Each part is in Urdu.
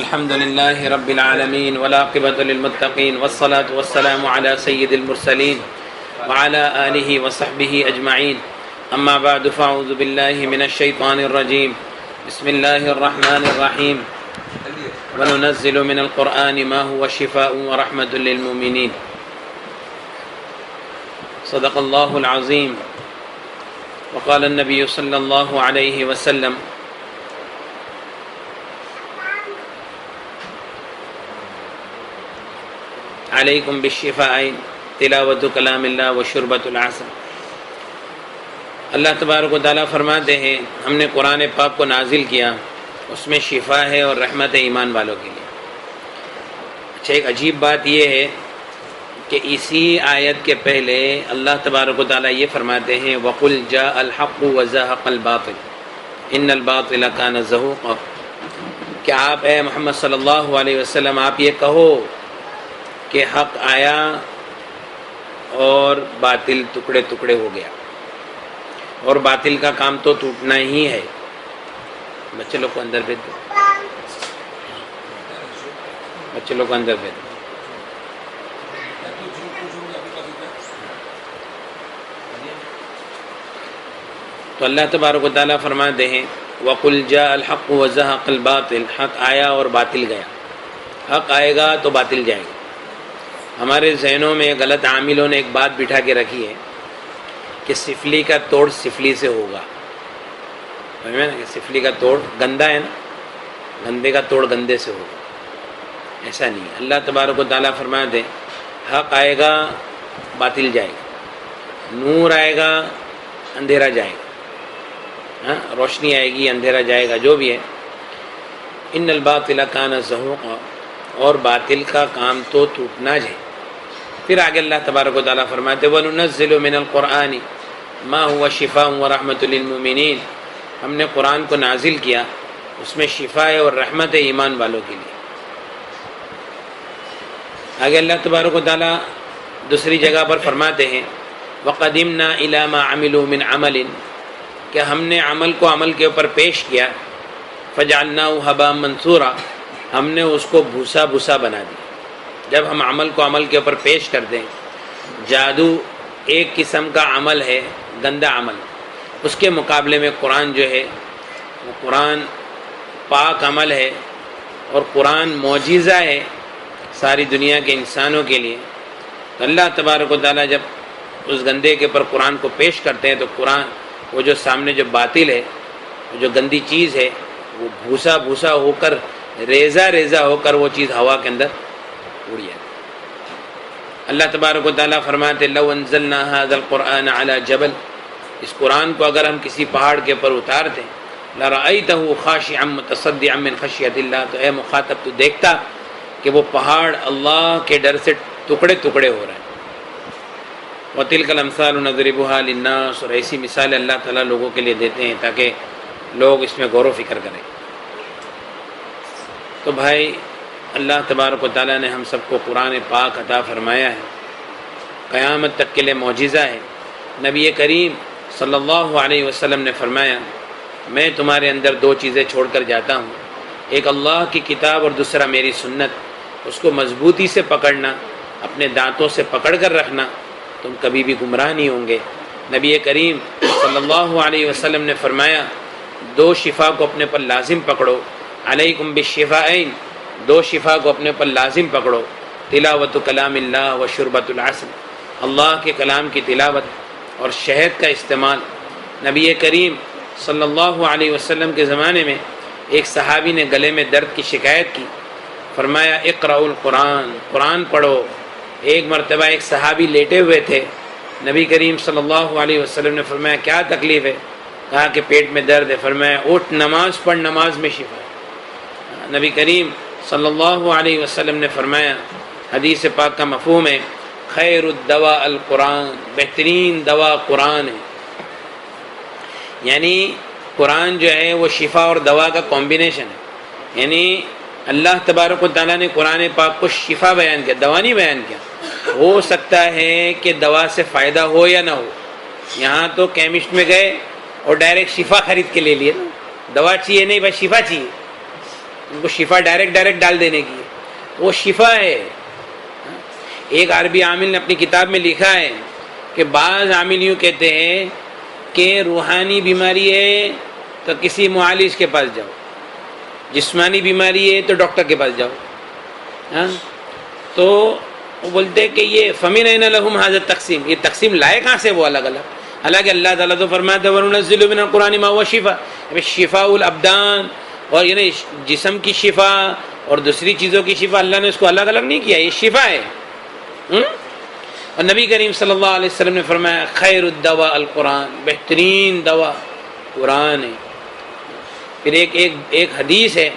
الحمد لله رب العالمين والعاقبة للمتقين والصلاة والسلام على سيد المرسلين وعلى آله وصحبه أجمعين أما بعد فأعوذ بالله من الشيطان الرجيم بسم الله الرحمن الرحيم وننزل من القرآن ما هو شفاء ورحمة للمؤمنين صدق الله العظيم وقال النبي صلى الله عليه وسلم علیکم بالشفاء تلاوت کلام اللہ و شربۃ العسل۔ اللہ تبارک و تعالیٰ فرماتے ہیں ہم نے قرآن پاک کو نازل کیا، اس میں شفا ہے اور رحمت ہے ایمان والوں کے لیے۔ اچھا، ایک عجیب بات یہ ہے کہ اسی آیت کے پہلے اللہ تبارک و تعالیٰ یہ فرماتے ہیں وَقُلْ جَاءَ الْحَقُّ وَزَهَقَ الْبَاطِلُ إِنَّ الْبَاطِلَ كَانَ زَهُوقًا، کہ آپ اے محمد صلی اللہ علیہ وسلم آپ یہ کہو کہ حق آیا اور باطل ٹکڑے ٹکڑے ہو گیا، اور باطل کا کام تو ٹوٹنا ہی ہے۔ بچے لوگ کو اندر بھیج دو، بچے لوگ کو اندر بھیج دو۔ تو اللہ تبارک و تعالیٰ فرماتے ہیں وَقُلْ جَاءَ الْحَقُّ وَزَهَقَ الْبَاطِلُ، حق آیا اور باطل گیا۔ حق آئے گا تو باطل جائے گا۔ ہمارے ذہنوں میں غلط عاملوں نے ایک بات بٹھا کے رکھی ہے کہ سفلی کا توڑ سفلی سے ہوگا۔ سمجھ میں نا کہ سفلی کا توڑ گندا ہے نا، گندے کا توڑ گندے سے ہوگا، ایسا نہیں ہے۔ اللہ تبارک و تعالیٰ فرماتے ہیں حق آئے گا باطل جائے گا، نور آئے گا اندھیرا جائے گا، ہاں روشنی آئے گی اندھیرا جائے گا، جو بھی ہے۔ ان الباطل کان زہوقا، اور باطل کا کام تو ٹوٹنا ہے۔ پھر آگے اللہ تبارک و تعالیٰ فرماتے وَنُنَزِّلُ مِنَ الْقُرْآنِ مَا هُوَ شِفَاءٌ وَرَحْمَةٌ لِلْمُؤْمِنِينَ، ہم نے قرآن کو نازل کیا، اس میں شفا ہے اور رحمت ہے ایمان والوں کے لیے۔ آگے اللہ تبارک و تعالیٰ دوسری جگہ پر فرماتے ہیں وَقَدِمْنَا إِلَى مَا عَمِلُوا مِنْ عَمَلٍ، کہ ہم نے عمل کو عمل کے اوپر پیش کیا، فَجَعَلْنَاهُ هَبَاءً مَنْثُورًا، ہم نے اس کو بھوسا بھوسا بنا دیا۔ جب ہم عمل کو عمل کے اوپر پیش کر دیں، جادو ایک قسم کا عمل ہے، گندا عمل، اس کے مقابلے میں قرآن جو ہے وہ قرآن پاک عمل ہے، اور قرآن معجزہ ہے ساری دنیا کے انسانوں کے لیے۔ تو اللہ تبارک و تعالیٰ جب اس گندے کے اوپر قرآن کو پیش کرتے ہیں تو قرآن وہ جو سامنے جو باطل ہے، وہ جو گندی چیز ہے، وہ بھوسا بھوسا ہو کر ریزہ ریزہ ہو کر وہ چیز ہوا کے اندر اڑ جاتی۔ اللہ تبارک و تعالیٰ فرماتے لو انزلنا هذا القرآن على جبل، اس قرآن کو اگر ہم کسی پہاڑ کے اوپر اتارتے لرأيته خاشعا متصدعا من خشیۃ اللہ، تو اے مخاطب تو دیکھتا کہ وہ پہاڑ اللہ کے ڈر سے ٹکڑے ٹکڑے ہو رہے ہیں۔ وَتِلْكَ الْأَمْثَالُ نَضْرِبُهَا لِلنَّاسِ، اور ایسی مثالیں اللہ تعالیٰ لوگوں کے لیے دیتے ہیں تاکہ لوگ اس میں غور و فکر کریں۔ تو بھائی اللہ تبارک و تعالیٰ نے ہم سب کو قرآن پاک عطا فرمایا ہے، قیامت تک کے لیے معجزہ ہے۔ نبی کریم صلی اللہ علیہ وسلم نے فرمایا میں تمہارے اندر دو چیزیں چھوڑ کر جاتا ہوں، ایک اللہ کی کتاب اور دوسرا میری سنت، اس کو مضبوطی سے پکڑنا، اپنے دانتوں سے پکڑ کر رکھنا، تم کبھی بھی گمراہ نہیں ہوں گے۔ نبی کریم صلی اللہ علیہ وسلم نے فرمایا دو شفا کو اپنے پر لازم پکڑو، علیکم بالشفاءین، دو شفا کو اپنے پر لازم پکڑو، تلاوت کلام اللہ و شربۃ العسل، اللہ کے کلام کی تلاوت اور شہد کا استعمال۔ نبی کریم صلی اللہ علیہ وسلم کے زمانے میں ایک صحابی نے گلے میں درد کی شکایت کی، فرمایا اقرأوا القرآن، قرآن پڑھو۔ ایک مرتبہ ایک صحابی لیٹے ہوئے تھے، نبی کریم صلی اللہ علیہ وسلم نے فرمایا کیا تکلیف ہے؟ کہا کہ پیٹ میں درد ہے۔ فرمایا اٹھ نماز پڑھ، نماز میں شفا ہے۔ نبی کریم صلی اللہ علیہ وسلم نے فرمایا، حدیث پاک کا مفہوم ہے خیر الدواء القرآن، بہترین دوا قرآن ہے۔ یعنی قرآن جو ہے وہ شفا اور دوا کا کمبینیشن ہے، یعنی اللہ تبارک و تعالیٰ نے قرآن پاک کو شفا بیان کیا، دوا نہیں بیان کیا۔ ہو سکتا ہے کہ دوا سے فائدہ ہو یا نہ ہو، یہاں تو کیمسٹ میں گئے اور ڈائریکٹ شفا خرید کے لے لیے، دوا چاہیے نہیں بس شفا چاہیے، ان کو شفا ڈائریکٹ ڈال دینے کی، وہ شفا ہے۔ ایک عربی عامل نے اپنی کتاب میں لکھا ہے کہ بعض عامل یوں کہتے ہیں کہ روحانی بیماری ہے تو کسی معالج کے پاس جاؤ، جسمانی بیماری ہے تو ڈاکٹر کے پاس جاؤ، تو وہ بولتے کہ یہ فمن این لہم ھذا تقسیم، یہ تقسیم لائے کہاں سے وہ الگ الگ؟ حالانکہ اللہ تعالیٰ تو فرماتا ہے وَنُنَزِّلُ مِنَ الْقُرْآنِ مَا هُوَ شِفَاءٌ، شفاء الابدان، اور یعنی جسم کی شفا اور دوسری چیزوں کی شفا، اللہ نے اس کو الگ الگ نہیں کیا، یہ شفا ہے۔ اور نبی کریم صلی اللہ علیہ وسلم نے فرمایا خیر الدواء القرآن، بہترین دوا قرآن ہے۔ پھر ایک حدیث ہے،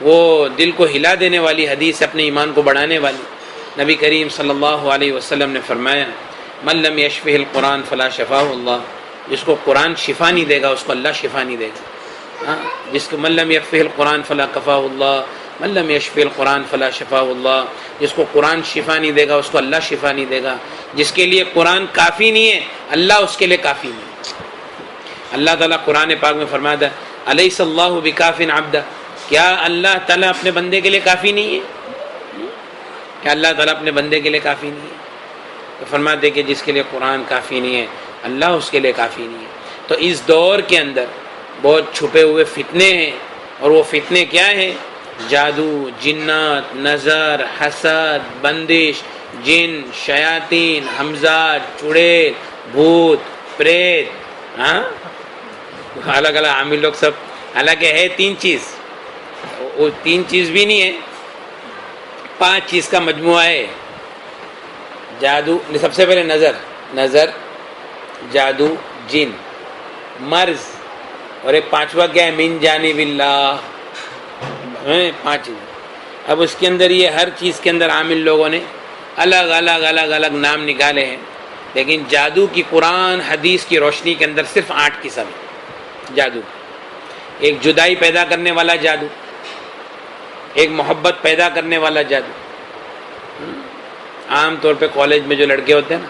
وہ دل کو ہلا دینے والی حدیث، اپنے ایمان کو بڑھانے والی۔ نبی کریم صلی اللہ علیہ وسلم نے فرمایا من لم یشفہ القرآن فلا شفاہ اللہ، جس کو قرآن شفا نہیں دے گا اس کو اللہ شفا نہیں دے گا۔ جس کو من لم یشفہ القرآن فلا کفاہ اللہ، من لم یشفہ القرآن فلا شفاہ اللہ، جس کو قرآن شفا نہیں دے گا اس کو اللہ شفا نہیں دے گا۔ جس کے لیے قرآن کافی نہیں ہے اللہ اس کے لیے کافی نہیں ہے۔ اللہ تعالیٰ قرآن پاک میں فرماتا ہے الیس اللہ بکاف عبدہ، کیا اللہ تعالیٰ اپنے بندے کے لیے کافی نہیں ہے؟ کیا اللہ تعالیٰ اپنے بندے کے لیے کافی نہیں ہے؟ تو فرماتے کہ جس کے لیے قرآن کافی نہیں ہے اللہ اس کے لیے کافی نہیں ہے۔ تو اس دور کے اندر بہت چھپے ہوئے فتنے ہیں، اور وہ فتنے کیا ہیں؟ جادو، جنات، نظر، حسد، بندش، جن، شیاطین، ہمزاد، چڑیل، بھوت، پریت، الگ الگ عامل لوگ سب، حالانکہ ہے تین چیز، وہ تین چیز بھی نہیں ہے، 5 چیز کا مجموعہ ہے۔ جادو، سب سے پہلے نظر، جادو، جن، مرض، اور ایک 5واں کیا ہے؟ من جانب اللہ۔ 5 چیز۔ اب اس کے اندر یہ ہر چیز کے اندر عامل لوگوں نے الگ الگ نام نکالے ہیں، لیکن جادو کی قرآن حدیث کی روشنی کے اندر صرف 8 قسم ہے جادو۔ ایک جدائی پیدا کرنے والا جادو، ایک محبت پیدا کرنے والا جادو۔ عام طور پہ کالج میں جو لڑکے ہوتے ہیں نا،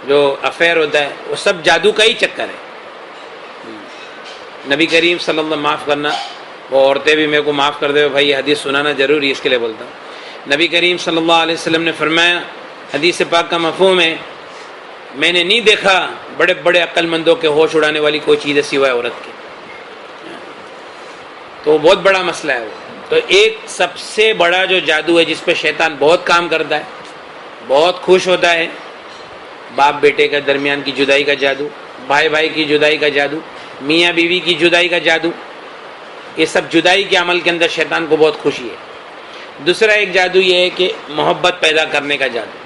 جو افیئر ہوتا ہے، وہ سب جادو کا ہی چکر ہے۔ نبی کریم صلی اللہ، معاف کرنا وہ عورتیں بھی میرے کو معاف کر دے بھائی، یہ حدیث سنانا ضروری ہے اس کے لیے بولتا ہوں۔ نبی کریم صلی اللہ علیہ وسلم نے فرمایا، حدیث پاک کا مفہوم ہے، میں نے نہیں دیکھا بڑے بڑے عقل مندوں کے ہوش اڑانے والی کوئی چیز ہے سوائے عورت کے۔ تو وہ بہت بڑا مسئلہ ہے وہ۔ تو ایک سب سے بڑا جو جادو ہے جس پہ شیطان بہت کام کرتا ہے، بہت خوش ہوتا ہے، باپ بیٹے کے درمیان کی جدائی کا جادو، بھائی بھائی کی جدائی کا جادو، میاں بیوی کی جدائی کا جادو، یہ سب جدائی کے عمل کے اندر شیطان کو بہت خوشی ہے۔ دوسرا ایک جادو یہ ہے کہ محبت پیدا کرنے کا جادو۔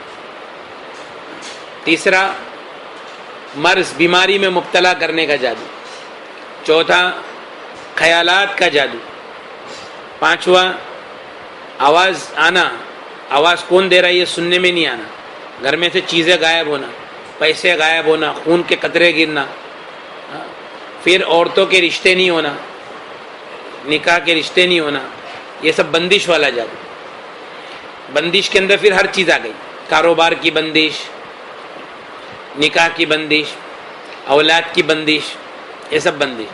تیسرا مرض، بیماری میں مبتلا کرنے کا جادو۔ چوتھا خیالات کا جادو۔ 5واں آواز آنا، آواز کون دے رہا ہے یہ سننے میں نہیں آنا، گھر میں سے چیزیں غائب ہونا، پیسے غائب ہونا، خون کے قطرے گرنا، پھر عورتوں کے رشتے نہیں ہونا، نکاح کے رشتے نہیں ہونا، یہ سب بندش والا جادو۔ بندش کے اندر پھر ہر چیز آ گئی، کاروبار کی بندش، نکاح کی بندش، اولاد کی بندش، یہ سب بندش،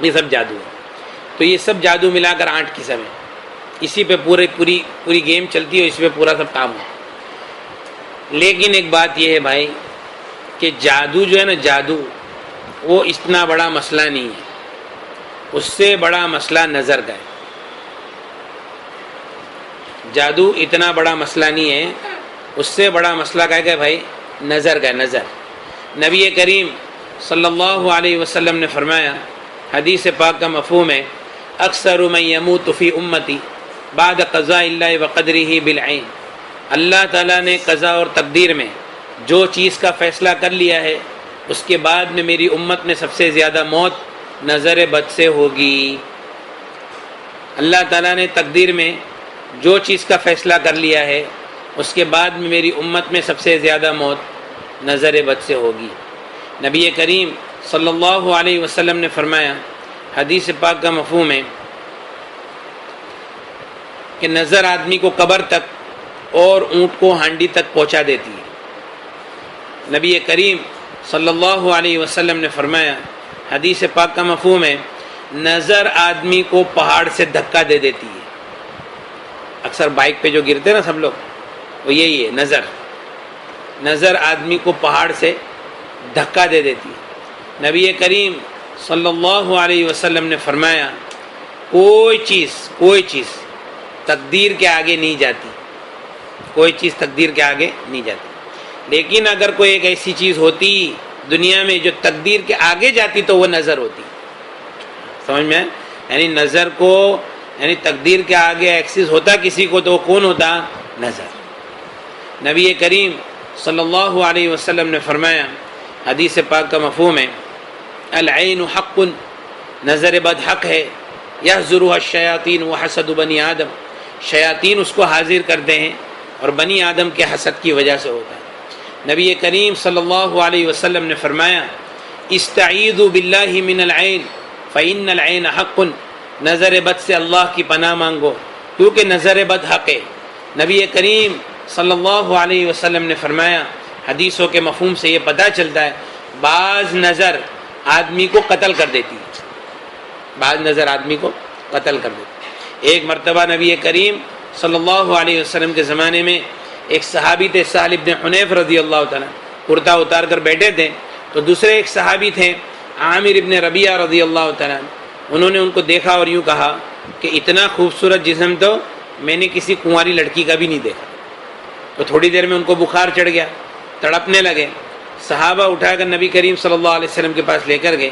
یہ سب جادو ہے۔ تو یہ سب جادو ملا کر 8 قسم ہے، اسی پہ پوری گیم چلتی ہے، اسی پہ پورا سب کام ہے۔ لیکن ایک بات یہ ہے بھائی کہ جادو جو ہے نا، جادو وہ اتنا بڑا مسئلہ نہیں ہے، اس سے بڑا مسئلہ نظر کا ہے۔ جادو اتنا بڑا مسئلہ نہیں ہے، اس سے بڑا مسئلہ کیا ہے بھائی؟ نظر کا ہے، نظر۔ نبی کریم صلی اللہ علیہ وسلم نے فرمایا، حدیث پاک کا مفہوم ہے، اکثر من یموت فی امتی بعد قضاء اللہ وقدرہ بالعین، اللہ تعالیٰ نے قضا اور تقدیر میں جو چیز کا فیصلہ کر لیا ہے، اس کے بعد میں میری امت میں سب سے زیادہ موت نظر بد سے ہوگی۔ اللہ تعالیٰ نے تقدیر میں جو چیز کا فیصلہ کر لیا ہے، اس کے بعد میں میری امت میں سب سے زیادہ موت نظر بد سے ہوگی۔ نبی کریم صلی اللہ علیہ وسلم نے فرمایا، حدیث پاک کا مفہوم ہے کہ نظر آدمی کو قبر تک اور اونٹ کو ہانڈی تک پہنچا دیتی ہے۔ نبی کریم صلی اللہ علیہ وسلم نے فرمایا، حدیث پاک کا مفہوم ہے، نظر آدمی کو پہاڑ سے دھکا دے دیتی ہے. اکثر بائک پہ جو گرتے ہیں نا سب لوگ, وہ یہی ہے نظر آدمی کو پہاڑ سے دھکا دے دیتی ہے. نبی کریم صلی اللہ علیہ وسلم نے فرمایا کوئی چیز تقدیر کے آگے نہیں جاتی, کوئی چیز تقدیر کے آگے نہیں جاتی. لیکن اگر کوئی ایک ایسی چیز ہوتی دنیا میں جو تقدیر کے آگے جاتی تو وہ نظر ہوتی. سمجھ میں؟ یعنی نظر کو, یعنی تقدیر کے آگے ایکسس ہوتا کسی کو تو وہ کون ہوتا؟ نظر. نبی کریم صلی اللہ علیہ وسلم نے فرمایا, حدیث پاک کا مفہوم ہے, العین حق, نظر بد حق ہے, یحضرها الشیاطین وحسد بنی آدم, شیاطین اس کو حاضر کرتے ہیں اور بنی آدم کے حسد کی وجہ سے ہوتا ہے. نبی کریم صلی اللہ علیہ وسلم نے فرمایا استعیذوا باللہ من العین فإن العین حق, نظر بد سے اللہ کی پناہ مانگو کیونکہ نظر بد حق ہے. نبی کریم صلی اللہ علیہ وسلم نے فرمایا, حدیثوں کے مفہوم سے یہ پتہ چلتا ہے بعض نظر آدمی کو قتل کر دیتی ہے, بعض نظر آدمی کو قتل کر دیتی. ایک مرتبہ نبی کریم صلی اللہ علیہ وسلم کے زمانے میں ایک صحابی تھے سہل ابن حنیف رضی اللہ تعالیٰ, کرتا اتار کر بیٹھے تھے, تو دوسرے ایک صحابی تھے عامر ابن ربیعہ رضی اللہ تعالیٰ, انہوں نے ان کو دیکھا اور یوں کہا کہ اتنا خوبصورت جسم تو میں نے کسی کنواری لڑکی کا بھی نہیں دیکھا. تو تھوڑی دیر میں ان کو بخار چڑھ گیا, تڑپنے لگے. صحابہ اٹھا کر نبی کریم صلی اللہ علیہ وسلم کے پاس لے کر گئے.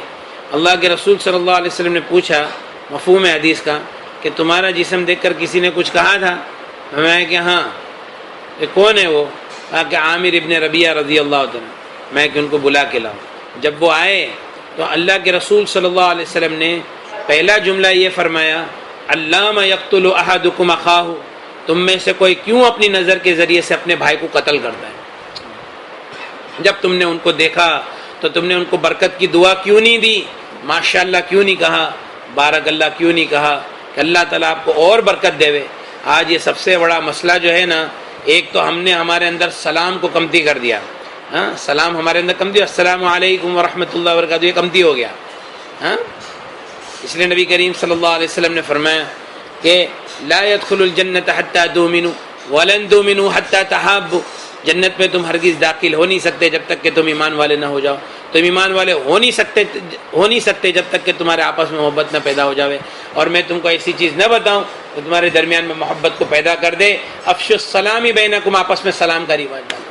اللہ کے رسول صلی اللہ علیہ وسلم نے پوچھا مفہوم حدیث کا کہ تمہارا جسم دیکھ کر کسی نے کچھ کہا تھا؟ میں کہ ہاں. کہ کون ہے وہ؟ کہا کہ عامر ابن ربیعہ رضی اللہ تعالیٰ. میں کہ ان کو بلا کے لاؤ. جب وہ آئے تو اللہ کے رسول صلی اللہ علیہ وسلم نے پہلا جملہ یہ فرمایا, علامہ یقتل احدکم اخاہ, تم میں سے کوئی کیوں اپنی نظر کے ذریعے سے اپنے بھائی کو قتل کرتا ہے؟ جب تم نے ان کو دیکھا تو تم نے ان کو برکت کی دعا کیوں نہیں دی؟ ماشاءاللہ کیوں نہیں کہا؟ بارک اللہ کیوں نہیں کہا کہ اللہ تعالیٰ آپ کو اور برکت دے وے؟ آج یہ سب سے بڑا مسئلہ جو ہے نا, ایک تو ہم نے ہمارے اندر سلام کو کمتی کر دیا. ہاں, سلام ہمارے اندر کم دیا, السلام علیکم ورحمۃ اللہ وبرکاتہ, یہ کمتی ہو گیا. ہاں, اس لیے نبی کریم صلی اللہ علیہ وسلم نے فرمایا کہ لا يدخل الجنت حتى تؤمنوا ولن تؤمنوا حتى تحابوا, جنت میں تم ہرگز داخل ہو نہیں سکتے جب تک کہ تم ایمان والے نہ ہو جاؤ. تم ایمان والے ہو نہیں سکتے جب تک کہ تمہارے آپس میں محبت نہ پیدا ہو جاوے. اور میں تم کو ایسی چیز نہ بتاؤں تو تمہارے درمیان میں محبت کو پیدا کر دے. افشوا السلام بینکم, آپس میں سلام کا رواج ڈالو.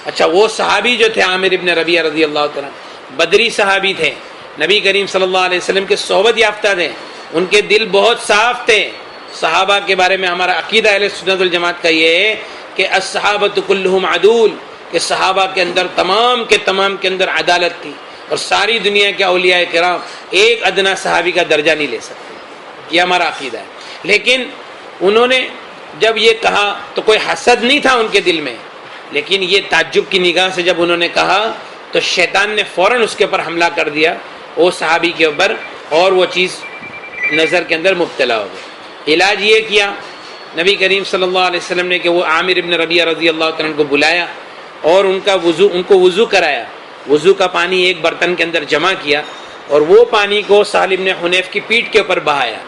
اچھا, وہ صحابی جو تھے عامر ابن ربیعہ رضی اللہ تعالیٰ, بدری صحابی تھے, نبی کریم صلی اللہ علیہ وسلم کے صحبت یافتہ تھے, ان کے دل بہت صاف تھے. صحابہ کے بارے میں ہمارا عقیدہ اہل سنت والجماعت کا یہ ہے کہ الصحابۃ کلہم عدول, کہ صحابہ کے اندر تمام کے اندر عدالت تھی, اور ساری دنیا کے اولیاء کرام ایک ادنا صحابی کا درجہ نہیں لے سکتے. یہ ہمارا عقیدہ ہے. لیکن انہوں نے جب یہ کہا تو کوئی حسد نہیں تھا ان کے دل میں, لیکن یہ تعجب کی نگاہ سے جب انہوں نے کہا تو شیطان نے فوراً اس کے اوپر حملہ کر دیا, وہ صحابی کے اوپر, اور وہ چیز نظر کے اندر مبتلا ہو گئی. علاج یہ کیا نبی کریم صلی اللہ علیہ وسلم نے کہ وہ عامر ابن ربیعہ رضی اللہ تعالیٰ کو بلایا اور ان کو وضو کرایا. وضو کا پانی ایک برتن کے اندر جمع کیا اور وہ پانی کو سہل ابن حنیف کی پیٹھ کے اوپر بہایا,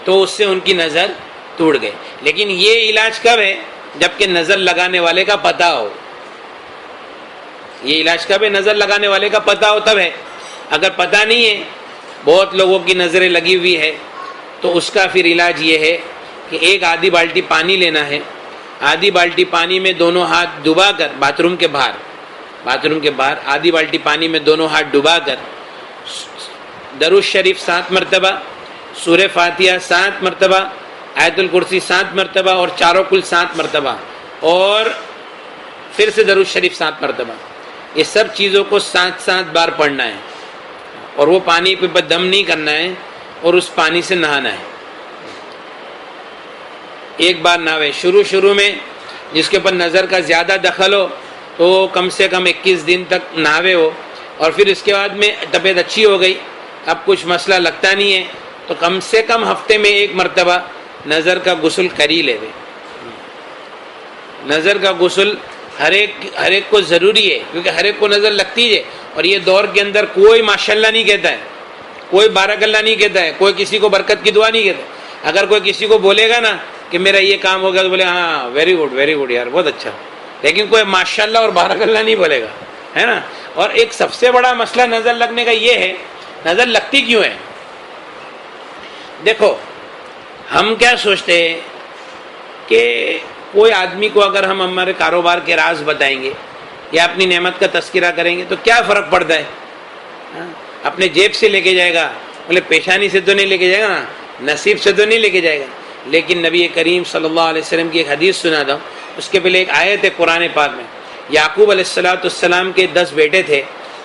تو اس سے ان کی نظر ٹوٹ گئی. لیکن یہ علاج کب ہے؟ جبکہ نظر لگانے والے کا پتہ ہو. یہ علاج کب ہے؟ نظر لگانے والے کا پتہ ہو تب ہے. اگر پتہ نہیں ہے, بہت لوگوں کی نظریں لگی ہوئی ہے, تو اس کا پھر علاج یہ ہے کہ ایک آدھی بالٹی پانی لینا ہے, آدھی بالٹی پانی میں دونوں ہاتھ ڈبا کر, باتھ روم کے باہر آدھی بالٹی پانی میں دونوں ہاتھ ڈبا کر درود شریف 7 مرتبہ, سورہ فاتحہ 7 مرتبہ, آیت الکرسی 7 مرتبہ, اور چاروں کل 7 مرتبہ, اور پھر سے درود شریف 7 مرتبہ. یہ سب چیزوں کو 7 بار پڑھنا ہے, اور وہ پانی پہ دم نہیں کرنا ہے, اور اس پانی سے نہانا ہے. ایک بار نہاوے. شروع میں جس کے اوپر نظر کا زیادہ دخل ہو تو کم سے کم 21 دن تک نہاوے ہو, اور پھر اس کے بعد میں طبیعت اچھی ہو گئی, اب کچھ مسئلہ لگتا نہیں ہے, تو کم سے کم ہفتے میں 1 مرتبہ نظر کا غسل کر ہی لے. نظر کا غسل ہر ایک کو ضروری ہے, کیونکہ ہر ایک کو نظر لگتی ہے, اور یہ دور کے اندر کوئی ماشاءاللہ نہیں کہتا ہے، کوئی بارک اللہ نہیں کہتا ہے، کوئی کسی کو برکت کی دعا نہیں کہتا ہے۔ اگر کوئی کسی کو بولے گا نا کہ میرا یہ کام ہو گیا تو بولے ہاں ویری گڈ یار، بہت اچھا، لیکن کوئی ماشاءاللہ اور بارک اللہ نہیں بولے گا، ہے نا۔ اور ایک سب سے بڑا مسئلہ نظر لگنے کا یہ ہے، نظر لگتی کیوں ہے؟ دیکھو ہم کیا سوچتے ہیں کہ کوئی آدمی کو اگر ہم ہمارے کاروبار کے راز بتائیں گے یا اپنی نعمت کا تذکرہ کریں گے تو کیا فرق پڑتا ہے؟ اپنے جیب سے لے کے جائے گا، بولے پیشانی سے تو نہیں لے کے جائے گا نا، نصیب سے تو نہیں لے کے جائے گا۔ لیکن نبی کریم صلی اللہ علیہ وسلم کی ایک حدیث سنا تھا، اس کے پہلے ایک آیت ہے قرآن پاک میں۔ یعقوب علیہ السلام کے 10 بیٹے تھے،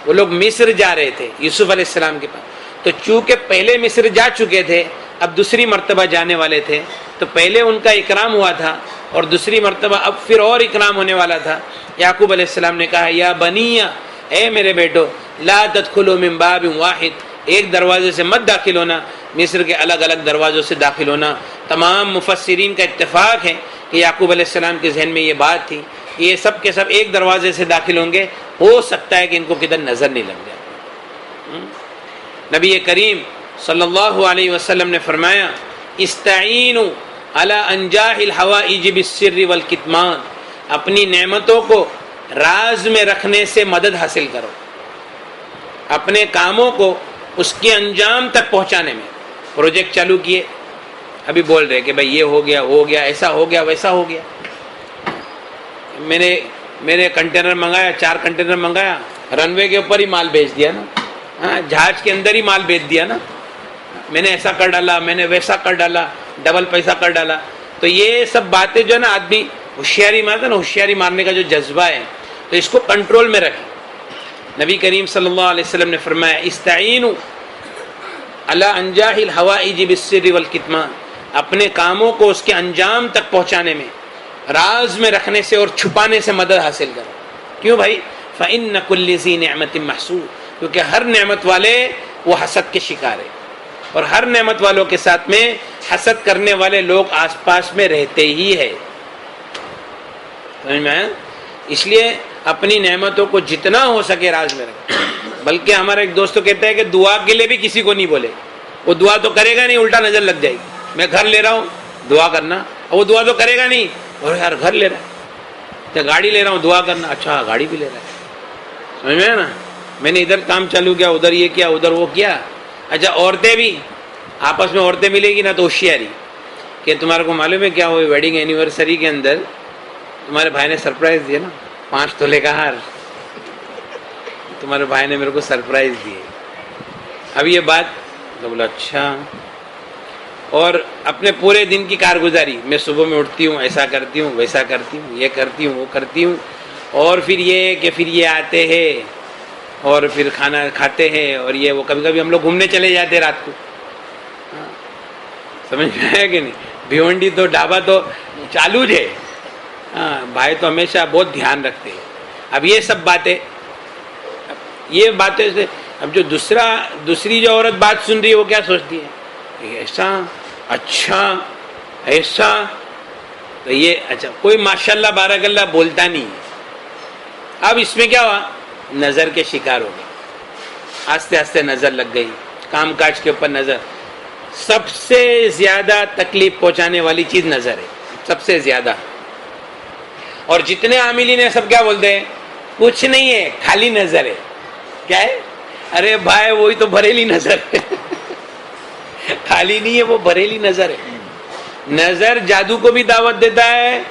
وہ لوگ مصر جا رہے تھے یوسف علیہ السلام کے پاس، تو چونکہ پہلے مصر جا چکے تھے، اب دوسری مرتبہ جانے والے تھے، تو پہلے ان کا اکرام ہوا تھا اور دوسری مرتبہ اب پھر اور اکرام ہونے والا تھا۔ یعقوب علیہ السلام نے کہا یا بنی، اے میرے بیٹو، لا تدخلوا من باب واحد، ایک دروازے سے مت داخل ہونا، مصر کے الگ الگ دروازوں سے داخل ہونا۔ تمام مفسرین کا اتفاق ہے کہ یعقوب علیہ السلام کے ذہن میں یہ بات تھی کہ یہ سب کے سب ایک دروازے سے داخل ہوں گے، ہو سکتا ہے کہ ان کو کدھر نظر نہیں لگ جائے۔ نبی کریم صلی اللہ علیہ وسلم نے فرمایا استعینوا علی انجاح الحوائج بالسر والکتمان، اپنی نعمتوں کو راز میں رکھنے سے مدد حاصل کرو، اپنے کاموں کو اس کے انجام تک پہنچانے میں۔ پروجیکٹ چالو کیے، ابھی بول رہے کہ بھائی یہ ہو گیا، ایسا ہو گیا، ویسا ہو گیا۔ میں نے کنٹینر منگایا، 4 کنٹینر منگایا، رن وے کے اوپر ہی مال بھیج دیا نا، ہاں جہاز کے اندر ہی مال بھیج دیا نا، میں نے ایسا کر ڈالا، میں نے ویسا کر ڈالا، ڈبل پیسہ کر ڈالا۔ تو یہ سب باتیں جو ہے نا، آدمی ہوشیاری مارتا نا، ہوشیاری مارنے کا جو جذبہ ہے، تو اس کو کنٹرول میں رکھیں۔ نبی کریم صلی اللہ علیہ وسلم نے فرمایا استعینوا علی انجاح الحوائج بالسر والکتمان، اپنے کاموں کو اس کے انجام تک پہنچانے میں، راز میں رکھنے سے اور چھپانے سے مدد حاصل کرو۔ کیوں بھائی؟ فإن كل ذی نعمت محسود، کیونکہ ہر نعمت والے وہ حسد کے شکار ہے، اور ہر نعمت والوں کے ساتھ میں حسد کرنے والے لوگ آس پاس میں رہتے ہی ہے۔ سمجھ میں آیا؟ اس لیے اپنی نعمتوں کو جتنا ہو سکے راز میں رکھیں۔ بلکہ ہمارا ایک دوست کہتا ہے کہ دعا کے لیے بھی کسی کو نہیں بولے، وہ دعا تو کرے گا نہیں، الٹا نظر لگ جائے گی۔ میں گھر لے رہا ہوں، دعا کرنا، اور وہ دعا تو کرے گا نہیں، اور یار گھر لے رہا ہے، تو گاڑی لے رہا ہوں، دعا کرنا، اچھا گاڑی بھی لے رہا ہے، سمجھ میں ہے نا، میں نے ادھر کام چالو کیا، ادھر یہ کیا، ادھر وہ کیا۔ اچھا عورتیں بھی آپس میں عورتیں ملے گی نا تو ہوشیاری کہ تمہارے کو معلوم ہے کیا ہوئی ویڈنگ اینیورسری کے اندر تمہارے بھائی نے سرپرائز دیا نا، 5 تولے کا ہار، تمہارے بھائی نے میرے کو سرپرائز دیے۔ اب یہ بات تو بولا اچھا، اور اپنے پورے دن کی کارگزاری، میں صبح میں اٹھتی ہوں، ایسا کرتی ہوں، ویسا کرتی ہوں، یہ کرتی ہوں، وہ کرتی ہوں، اور پھر یہ کہ پھر یہ آتے ہیں اور پھر کھانا کھاتے ہیں، اور یہ وہ کبھی کبھی ہم لوگ گھومنے چلے جاتے رات کو، سمجھ میں آیا کہ نہیں؟ بھیونڈی تو ڈھابا تو چالو ہے، ہاں بھائی تو ہمیشہ بہت دھیان رکھتے ہیں۔ اب یہ سب باتیں سے اب جو دوسری جو عورت بات سن رہی ہے وہ کیا سوچتی ہے؟ ایسا، اچھا ایسا، تو یہ اچھا کوئی ماشاءاللہ بارک اللہ بولتا نہیں ہے۔ اب اس میں کیا ہوا؟ نظر کے شکار ہو گئے، آستے آستے نظر لگ گئی، کام کاج کے اوپر نظر۔ سب سے زیادہ تکلیف پہنچانے والی چیز نظر ہے، سب سے زیادہ۔ اور جتنے عاملین ہیں سب کیا بولتے ہیں؟ کچھ نہیں ہے، خالی نظر ہے۔ کیا ہے؟ ارے بھائی وہی تو بریلی نظر ہے، خالی نہیں ہے، وہ بریلی نظر ہے۔ نظر جادو کو بھی دعوت دیتا ہے،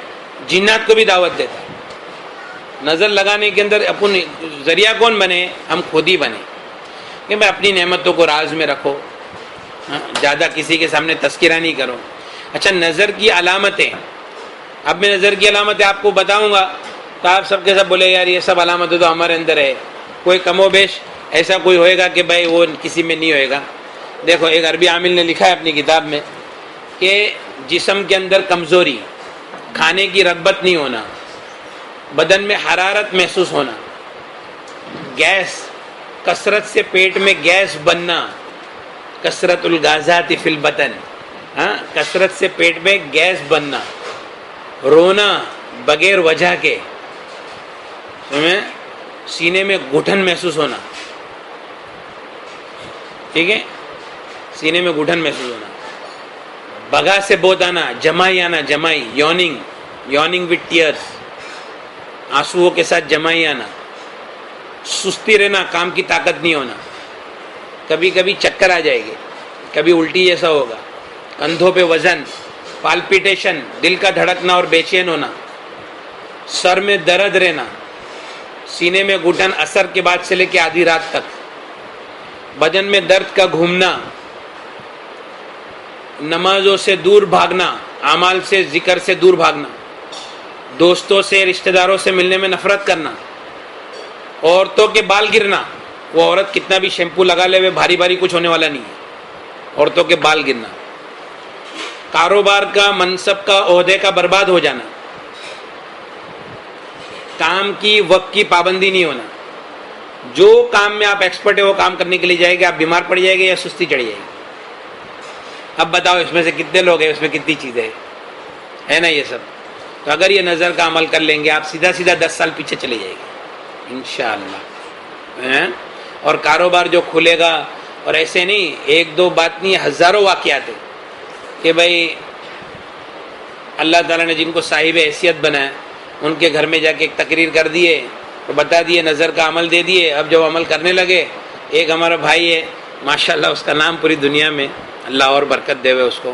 جنات کو بھی دعوت دیتا ہے۔ نظر لگانے کے اندر اپن ذریعہ کون بنے؟ ہم خود ہی بنے کہ میں اپنی نعمتوں کو راز میں رکھو، زیادہ کسی کے سامنے تذکرہ نہیں کرو۔ اچھا نظر کی علامتیں، اب میں نظر کی علامتیں آپ کو بتاؤں گا تو آپ سب کے سب بولے یار یہ سب علامتیں تو ہمارے اندر ہے، کوئی کم و بیش ایسا کوئی ہوئے گا کہ بھائی وہ کسی میں نہیں ہوئے گا۔ دیکھو ایک عربی عامل نے لکھا ہے اپنی کتاب میں کہ جسم کے اندر کمزوری، کھانے کی رغبت نہیں ہونا، بدن میں حرارت محسوس ہونا، گیس، کثرت سے پیٹ میں گیس بننا، کثرت الغازات فی البطن، ہاں کثرت سے پیٹ میں گیس بننا، رونا بغیر وجہ کے، سمجھیں، سینے میں گھٹن محسوس ہونا، ٹھیک ہے، سینے میں گھٹن محسوس ہونا، بگا سے بہت آنا، جمائی آنا، جمائی، یوننگ وتھ ٹیئرس، آنسوؤں کے ساتھ جمائی آنا، سستی رہنا، کام کی طاقت نہیں ہونا، کبھی کبھی چکر آ جائے گی، کبھی الٹی جیسا ہوگا، کندھوں پہ وزن، پالپیٹیشن، دل کا دھڑکنا اور بے چین ہونا، سر میں درد رہنا، سینے میں گھٹن اثر کے بعد سے لے کے آدھی رات تک، بدن میں درد کا گھومنا، نمازوں سے دور بھاگنا، اعمال سے، ذکر سے دور بھاگنا، دوستوں سے، رشتہ داروں سے ملنے میں نفرت کرنا، عورتوں کے بال گرنا، وہ عورت کتنا بھی شیمپو لگا لے، وہ بھاری بھاری کچھ ہونے والا نہیں ہے، عورتوں کے بال گرنا، کاروبار کا، منصب کا، عہدے کا برباد ہو جانا، کام کی، وقت کی پابندی نہیں ہونا، جو کام میں آپ ایکسپرٹ ہے وہ کام کرنے کے لیے جائے گے، آپ بیمار پڑ جائے گے یا سستی چڑھ جائے گی۔ اب بتاؤ اس میں سے کتنے لوگ ہیں، اس میں کتنی چیزیں ہے نا یہ سب۔ تو اگر یہ نظر کا عمل کر لیں گے آپ، سیدھا سیدھا 10 سال پیچھے چلے جائے گے انشاءاللہ۔ اور کاروبار جو کھلے گا، اور ایسے نہیں ایک دو بات نہیں، ہزاروں واقعات ہیں کہ بھائی اللہ تعالیٰ نے جن کو صاحب حیثیت بنایا ان کے گھر میں جا کے ایک تقریر کر دیے اور بتا دیے، نظر کا عمل دے دیے۔ اب جب عمل کرنے لگے، ایک ہمارا بھائی ہے ماشاءاللہ، اس کا نام پوری دنیا میں، اللہ اور برکت دے اس کو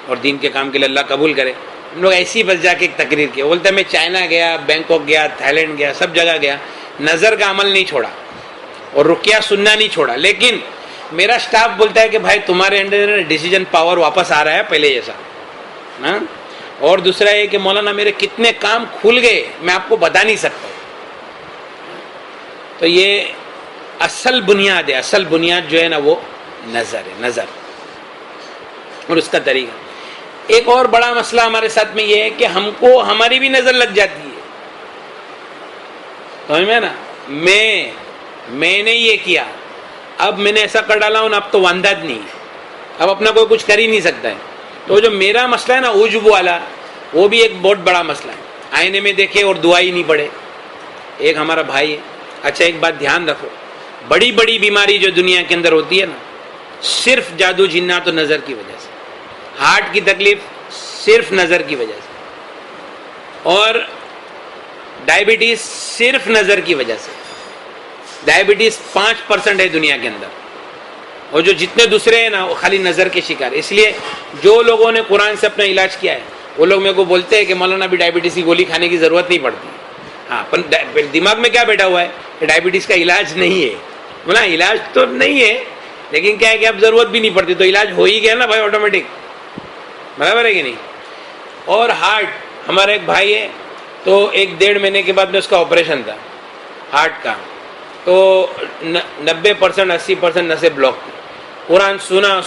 اور دین کے کام کے لیے اللہ قبول کرے۔ ہم لوگ ایسی بس جا کے ایک تقریر کی، بولتا ہے میں چائنا گیا، بینکاک گیا، تھائی لینڈ گیا، سب جگہ گیا، نظر کا عمل نہیں چھوڑا اور رقیہ سننا نہیں چھوڑا، لیکن میرا سٹاف بولتا ہے کہ بھائی تمہارے انڈر ڈیسیجن پاور واپس آ رہا ہے پہلے جیسا۔ اور دوسرا یہ کہ مولانا میرے کتنے کام کھل گئے میں آپ کو بتا نہیں سکتا۔ تو یہ اصل بنیاد ہے، اصل بنیاد جو ہے نا وہ نظر ہے، نظر اور اس کا طریقہ۔ ایک اور بڑا مسئلہ ہمارے ساتھ میں یہ ہے کہ ہم کو ہماری بھی نظر لگ جاتی ہے، سمجھ میں نا، میں نے یہ کیا، اب میں نے ایسا کر ڈالا ہوں، اب تو وانداد نہیں ہے، اب اپنا کوئی کچھ کر ہی نہیں سکتا ہے۔ تو جو میرا مسئلہ ہے نا عجب والا، وہ بھی ایک بہت بڑا مسئلہ ہے، آئینے میں دیکھے اور دعا ہی نہیں پڑے۔ ایک ہمارا بھائی ہے، اچھا ایک بات دھیان رکھو، بڑی بڑی بیماری جو دنیا کے اندر ہوتی ہے نا، صرف جادو جنات و نظر کی وجہ سے، ہارٹ کی تکلیف صرف نظر کی وجہ سے، اور ڈائبٹیز صرف نظر کی وجہ سے۔ ڈائبٹیز 5% ہے دنیا کے اندر، اور جو جتنے دوسرے ہیں نا وہ خالی نظر کے شکار۔ اس لیے جو لوگوں نے قرآن سے اپنا علاج کیا ہے وہ لوگ میرے کو بولتے ہیں کہ مولانا ابھی ڈائبٹیز کی گولی کھانے کی ضرورت نہیں پڑتی۔ ہاں، دماغ میں کیا بیٹھا ہوا ہے کہ ڈائبٹیز کا علاج نہیں ہے، بولا علاج تو نہیں ہے لیکن کیا ہے کہ اب ضرورت بھی نہیں پڑتی، تو علاج ہو ہی گیا نا بھائی آٹومیٹک، برابر ہے کہ نہیں۔ اور ہارٹ، ہمارا ایک بھائی ہے، تو 1-1.5 مہینے کے بعد میں اس کا آپریشن تھا ہارٹ کا، تو 90% 80% نسیں بلاک تھی۔ قرآن سنا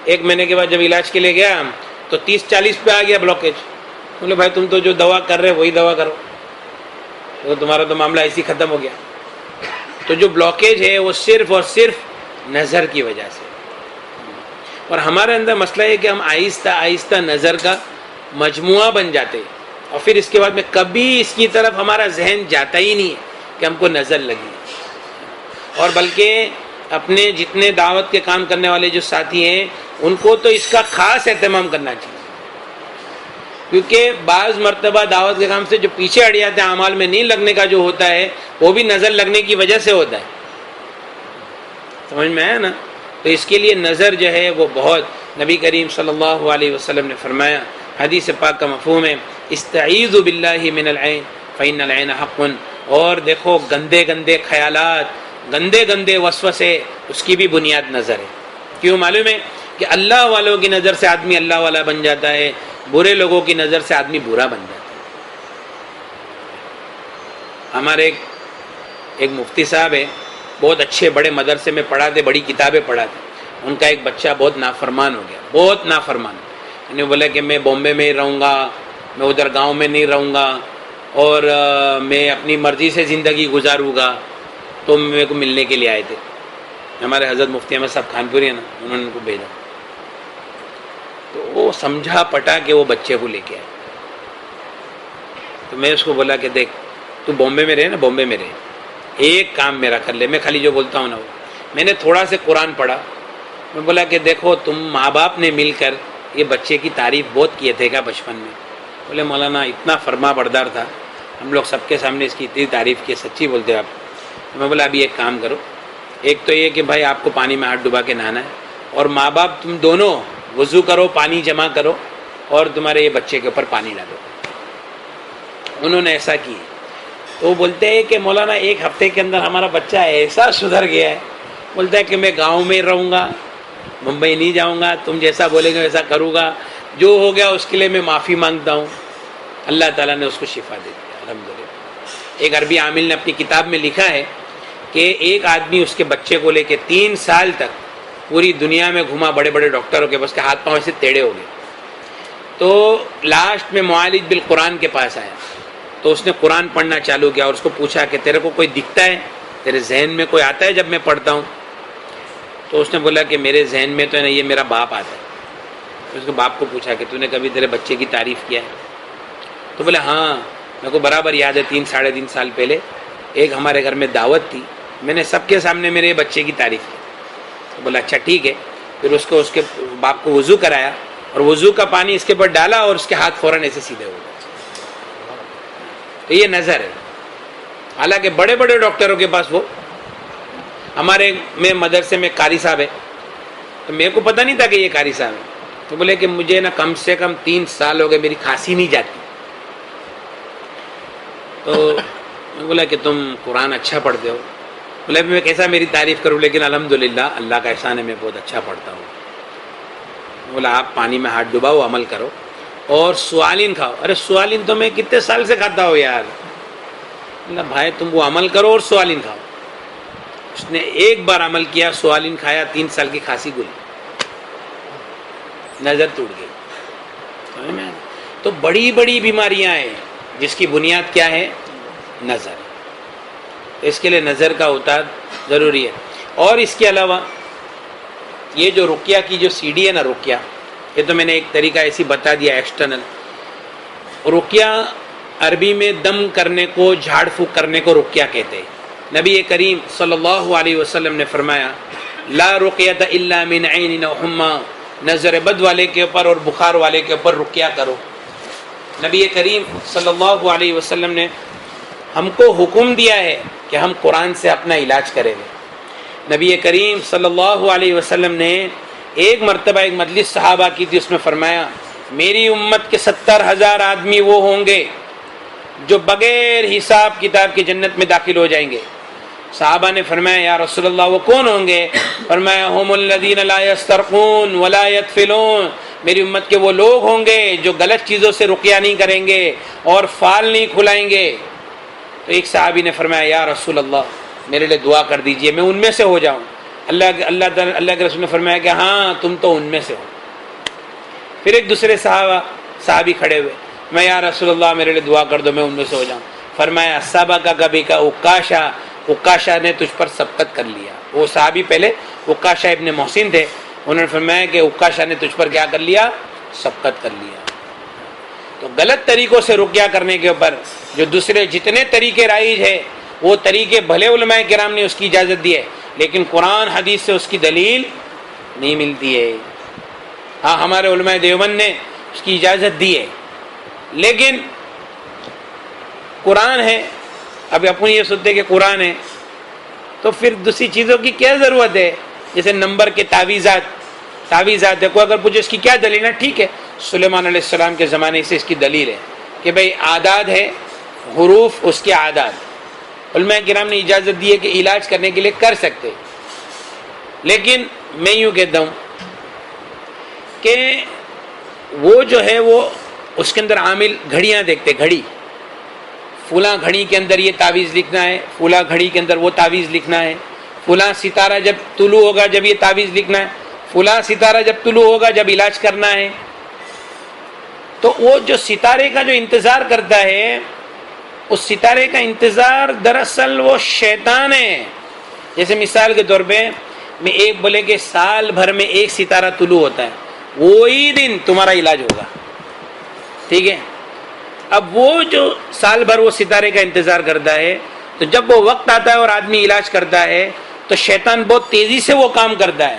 1 مہینے کے بعد جب علاج کے لیے گیا تو 30-40 پہ آ گیا بلاکیج۔ بولے بھائی تم تو جو دوا کر رہے وہی دوا کرو، تو تمہارا تو معاملہ ایسے ہی ختم ہو گیا۔ تو جو بلاکیج ہے وہ صرف اور صرف نظر کی وجہ سے۔ اور ہمارے اندر مسئلہ ہے کہ ہم آہستہ آہستہ نظر کا مجموعہ بن جاتے، اور پھر اس کے بعد میں کبھی اس کی طرف ہمارا ذہن جاتا ہی نہیں ہے کہ ہم کو نظر لگی۔ اور بلکہ اپنے جتنے دعوت کے کام کرنے والے جو ساتھی ہیں ان کو تو اس کا خاص اہتمام کرنا چاہیے، کیونکہ بعض مرتبہ دعوت کے کام سے جو پیچھے ہٹ جاتے ہیں، اعمال میں نہیں لگنے کا جو ہوتا ہے وہ بھی نظر لگنے کی وجہ سے ہوتا ہے، سمجھ میں آیا نا۔ تو اس کے لیے نظر جو ہے وہ بہت، نبی کریم صلی اللہ علیہ وسلم نے فرمایا، حدیث پاک کا مفہوم ہے استعیذوا باللہ من العین فإن العین حق۔ اور دیکھو گندے گندے خیالات، گندے گندے وسوسے، اس کی بھی بنیاد نظر ہے۔ کیوں معلوم ہے کہ اللہ والوں کی نظر سے آدمی اللہ والا بن جاتا ہے، برے لوگوں کی نظر سے آدمی برا بن جاتا ہے۔ ہمارے ایک مفتی صاحب ہے، بہت اچھے بڑے مدرسے میں پڑھاتے، بڑی کتابیں پڑھاتے، ان کا ایک بچہ بہت نافرمان ہو گیا، بہت نافرمان۔ انہوں نے بولا کہ میں بامبے میں ہی رہوں گا، میں ادھر گاؤں میں نہیں رہوں گا، اور میں اپنی مرضی سے زندگی گزاروں گا۔ تو میرے کو ملنے کے لیے آئے تھے ہمارے حضرت مفتی احمد صاحب خانپوری ہیں نا، انہوں نے ان کو بھیجا، تو وہ سمجھا پٹا کہ وہ بچے کو لے کے آئے۔ تو میں اس کو بولا کہ دیکھ تو بامبے میں رہے نا، بامبے میں رہے، ایک کام میرا کر لے، میں خالی جو بولتا ہوں نا وہ، میں نے تھوڑا سے قرآن پڑھا، میں بولا کہ دیکھو تم ماں باپ نے مل کر یہ بچے کی تعریف بہت کیے تھے کیا بچپن میں؟ بولے مولانا اتنا فرما بردار تھا، ہم لوگ سب کے سامنے اس کی اتنی تعریف کی، سچی بولتے آپ؟ میں بولا ابھی ایک کام کرو، ایک تو یہ کہ بھائی آپ کو پانی میں ہاتھ ڈبا کے نہانا ہے، اور ماں باپ تم دونوں وضو کرو، پانی جمع کرو اور تمہارے یہ بچے کے اوپر پانی ڈالو۔ انہوں نے ایسا کیا، تو وہ بولتے ہیں کہ مولانا ایک ہفتے کے اندر ہمارا بچہ ایسا سدھر گیا ہے، بولتا ہے کہ میں گاؤں میں رہوں گا، ممبئی نہیں جاؤں گا، تم جیسا بولے گے ویسا کروں گا، جو ہو گیا اس کے لیے میں معافی مانگتا ہوں۔ اللہ تعالیٰ نے اس کو شفا دے دیا الحمدللہ۔ ایک عربی عامل نے اپنی کتاب میں لکھا ہے کہ ایک آدمی اس کے بچے کو لے کے 3 سال تک پوری دنیا میں گھوما، بڑے بڑے ڈاکٹروں کے، بس کے ہاتھ پاؤں ایسے ٹیڑھے ہو گئے، تو لاسٹ میں معالج بالقرآن کے پاس آیا، تو اس نے قرآن پڑھنا چالو کیا اور اس کو پوچھا کہ تیرے کو کوئی دکھتا ہے، تیرے ذہن میں کوئی آتا ہے جب میں پڑھتا ہوں؟ تو اس نے بولا کہ میرے ذہن میں تو ہے نا یہ میرا باپ آتا ہے۔ اس کے باپ کو پوچھا کہ تو نے کبھی تیرے بچے کی تعریف کیا ہے؟ تو بولے ہاں میرے کو برابر یاد ہے، 3 ساڑھے 3 سال پہلے ایک ہمارے گھر میں دعوت تھی، میں نے سب کے سامنے میرے بچے کی تعریف کی۔ تو بولا اچھا ٹھیک ہے، پھر اس کو اس کے باپ کو وضو کرایا اور وضو کا پانی اس کے اوپر ڈالا اور اس کے ہاتھ فوراً ایسے سیدھے ہو گئے۔ تو یہ نظر ہے، حالانکہ بڑے بڑے ڈاکٹروں کے پاس، وہ ہمارے میں مدرسے میں قاری صاحب ہے، تو میرے کو پتہ نہیں تھا کہ یہ قاری صاحب ہے، تو بولے کہ مجھے نا کم سے کم 3 سال ہو گئے میری کھانسی نہیں جاتی، تو میں بولا کہ تم قرآن اچھا پڑھتے ہو، بولے میں کیسا میری تعریف کروں، لیکن الحمدللہ اللہ کا احسان ہے میں بہت اچھا پڑھتا ہوں۔ بولا آپ پانی میں ہاتھ ڈباؤ، عمل کرو اور سوالین کھاؤ۔ ارے سوالین تو میں کتنے سال سے کھاتا ہوں یار۔ بولا بھائی تم وہ عمل کرو اور سوالین کھاؤ۔ اس نے ایک بار عمل کیا، سوالین کھایا، 3 سال کی کھانسی گلی، نظر ٹوٹ گئی۔ سمجھ میں؟ تو بڑی بڑی بیماریاں ہیں جس کی بنیاد کیا ہے؟ نظر۔ اس کے لیے نظر کا اتار ضروری ہے۔ اور اس کے علاوہ یہ جو رقیہ کی جو سی ڈی ہے نا، رقیہ، یہ تو میں نے ایک طریقہ ایسی بتا دیا ایکسٹرنل۔ رقیہ عربی میں دم کرنے کو، جھاڑ پھونک کرنے کو رقیہ کہتے ہیں۔ نبی کریم صلی اللہ علیہ وسلم نے فرمایا لا رقیۃ الا من عین او حمى، نظر بد والے کے اوپر اور بخار والے کے اوپر رقیہ کرو۔ نبی کریم صلی اللہ علیہ وسلم نے ہم کو حکم دیا ہے کہ ہم قرآن سے اپنا علاج کریں گے۔ نبی کریم صلی اللہ علیہ وسلم نے ایک مرتبہ ایک مجلس صحابہ کی تھی، اس میں فرمایا میری امت کے 70,000 آدمی وہ ہوں گے جو بغیر حساب کتاب کی جنت میں داخل ہو جائیں گے۔ صحابہ نے فرمایا یا رسول اللہ وہ کون ہوں گے؟ فرمایا هم الذین لا یسترقون ولا یدفلون، میری امت کے وہ لوگ ہوں گے جو غلط چیزوں سے رقیہ نہیں کریں گے اور فال نہیں کھلائیں گے۔ تو ایک صحابی نے فرمایا یا رسول اللہ میرے لیے دعا کر دیجئے میں ان میں سے ہو جاؤں۔ اللہ کے رسول نے فرمایا کہ ہاں تم تو ان میں سے ہو۔ پھر ایک دوسرے صحابی کھڑے ہوئے، میں یا رسول اللہ میرے لیے دعا کر دو میں ان میں سے ہو جاؤں۔ فرمایا سبقہ کبھی کا عکاشہ، عکاشہ نے تجھ پر سبقت کر لیا۔ وہ صحابی پہلے عکاشہ ابن محسن تھے، انہوں نے فرمایا کہ عکاشہ نے تجھ پر کیا کر لیا؟ سبقت کر لیا۔ تو غلط طریقوں سے رقیہ کرنے کے اوپر جو دوسرے جتنے طریقے رائج ہے وہ طریقے بھلے علماء کرام نے اس کی اجازت دی ہے، لیکن قرآن حدیث سے اس کی دلیل نہیں ملتی ہے۔ ہاں ہمارے علماء دیوبند نے اس کی اجازت دی ہے، لیکن قرآن ہے، اب اپنی یہ سنتے کہ قرآن ہے تو پھر دوسری چیزوں کی کیا ضرورت ہے؟ جیسے نمبر کے تعویذات ہے، کوئی اگر پوچھے اس کی کیا دلیل ہے، ٹھیک ہے سلیمان علیہ السلام کے زمانے سے اس کی دلیل ہے کہ بھئی اعداد ہے، حروف اس کے اعداد، علماء کرام نے اجازت دی ہے کہ علاج کرنے کے لیے کر سکتے، لیکن میں یوں کہتا ہوں کہ وہ جو ہے وہ اس کے اندر عامل گھڑیاں دیکھتے، گھڑی فلاں گھڑی کے اندر یہ تعویذ لکھنا ہے، فلاں گھڑی کے اندر وہ تعویذ لکھنا ہے، فلاں ستارہ جب طلوع ہوگا جب یہ تعویذ لکھنا ہے، فلاں ستارہ جب طلوع ہوگا جب علاج کرنا ہے۔ تو وہ جو ستارے کا جو انتظار کرتا ہے، اس ستارے کا انتظار دراصل وہ شیطان ہے۔ جیسے مثال کے طور پہ میں ایک بولے کہ سال بھر میں ایک ستارہ طلوع ہوتا ہے، وہی دن تمہارا علاج ہوگا، ٹھیک ہے؟ اب وہ جو سال بھر وہ ستارے کا انتظار کرتا ہے، تو جب وہ وقت آتا ہے اور آدمی علاج کرتا ہے تو شیطان بہت تیزی سے وہ کام کرتا ہے،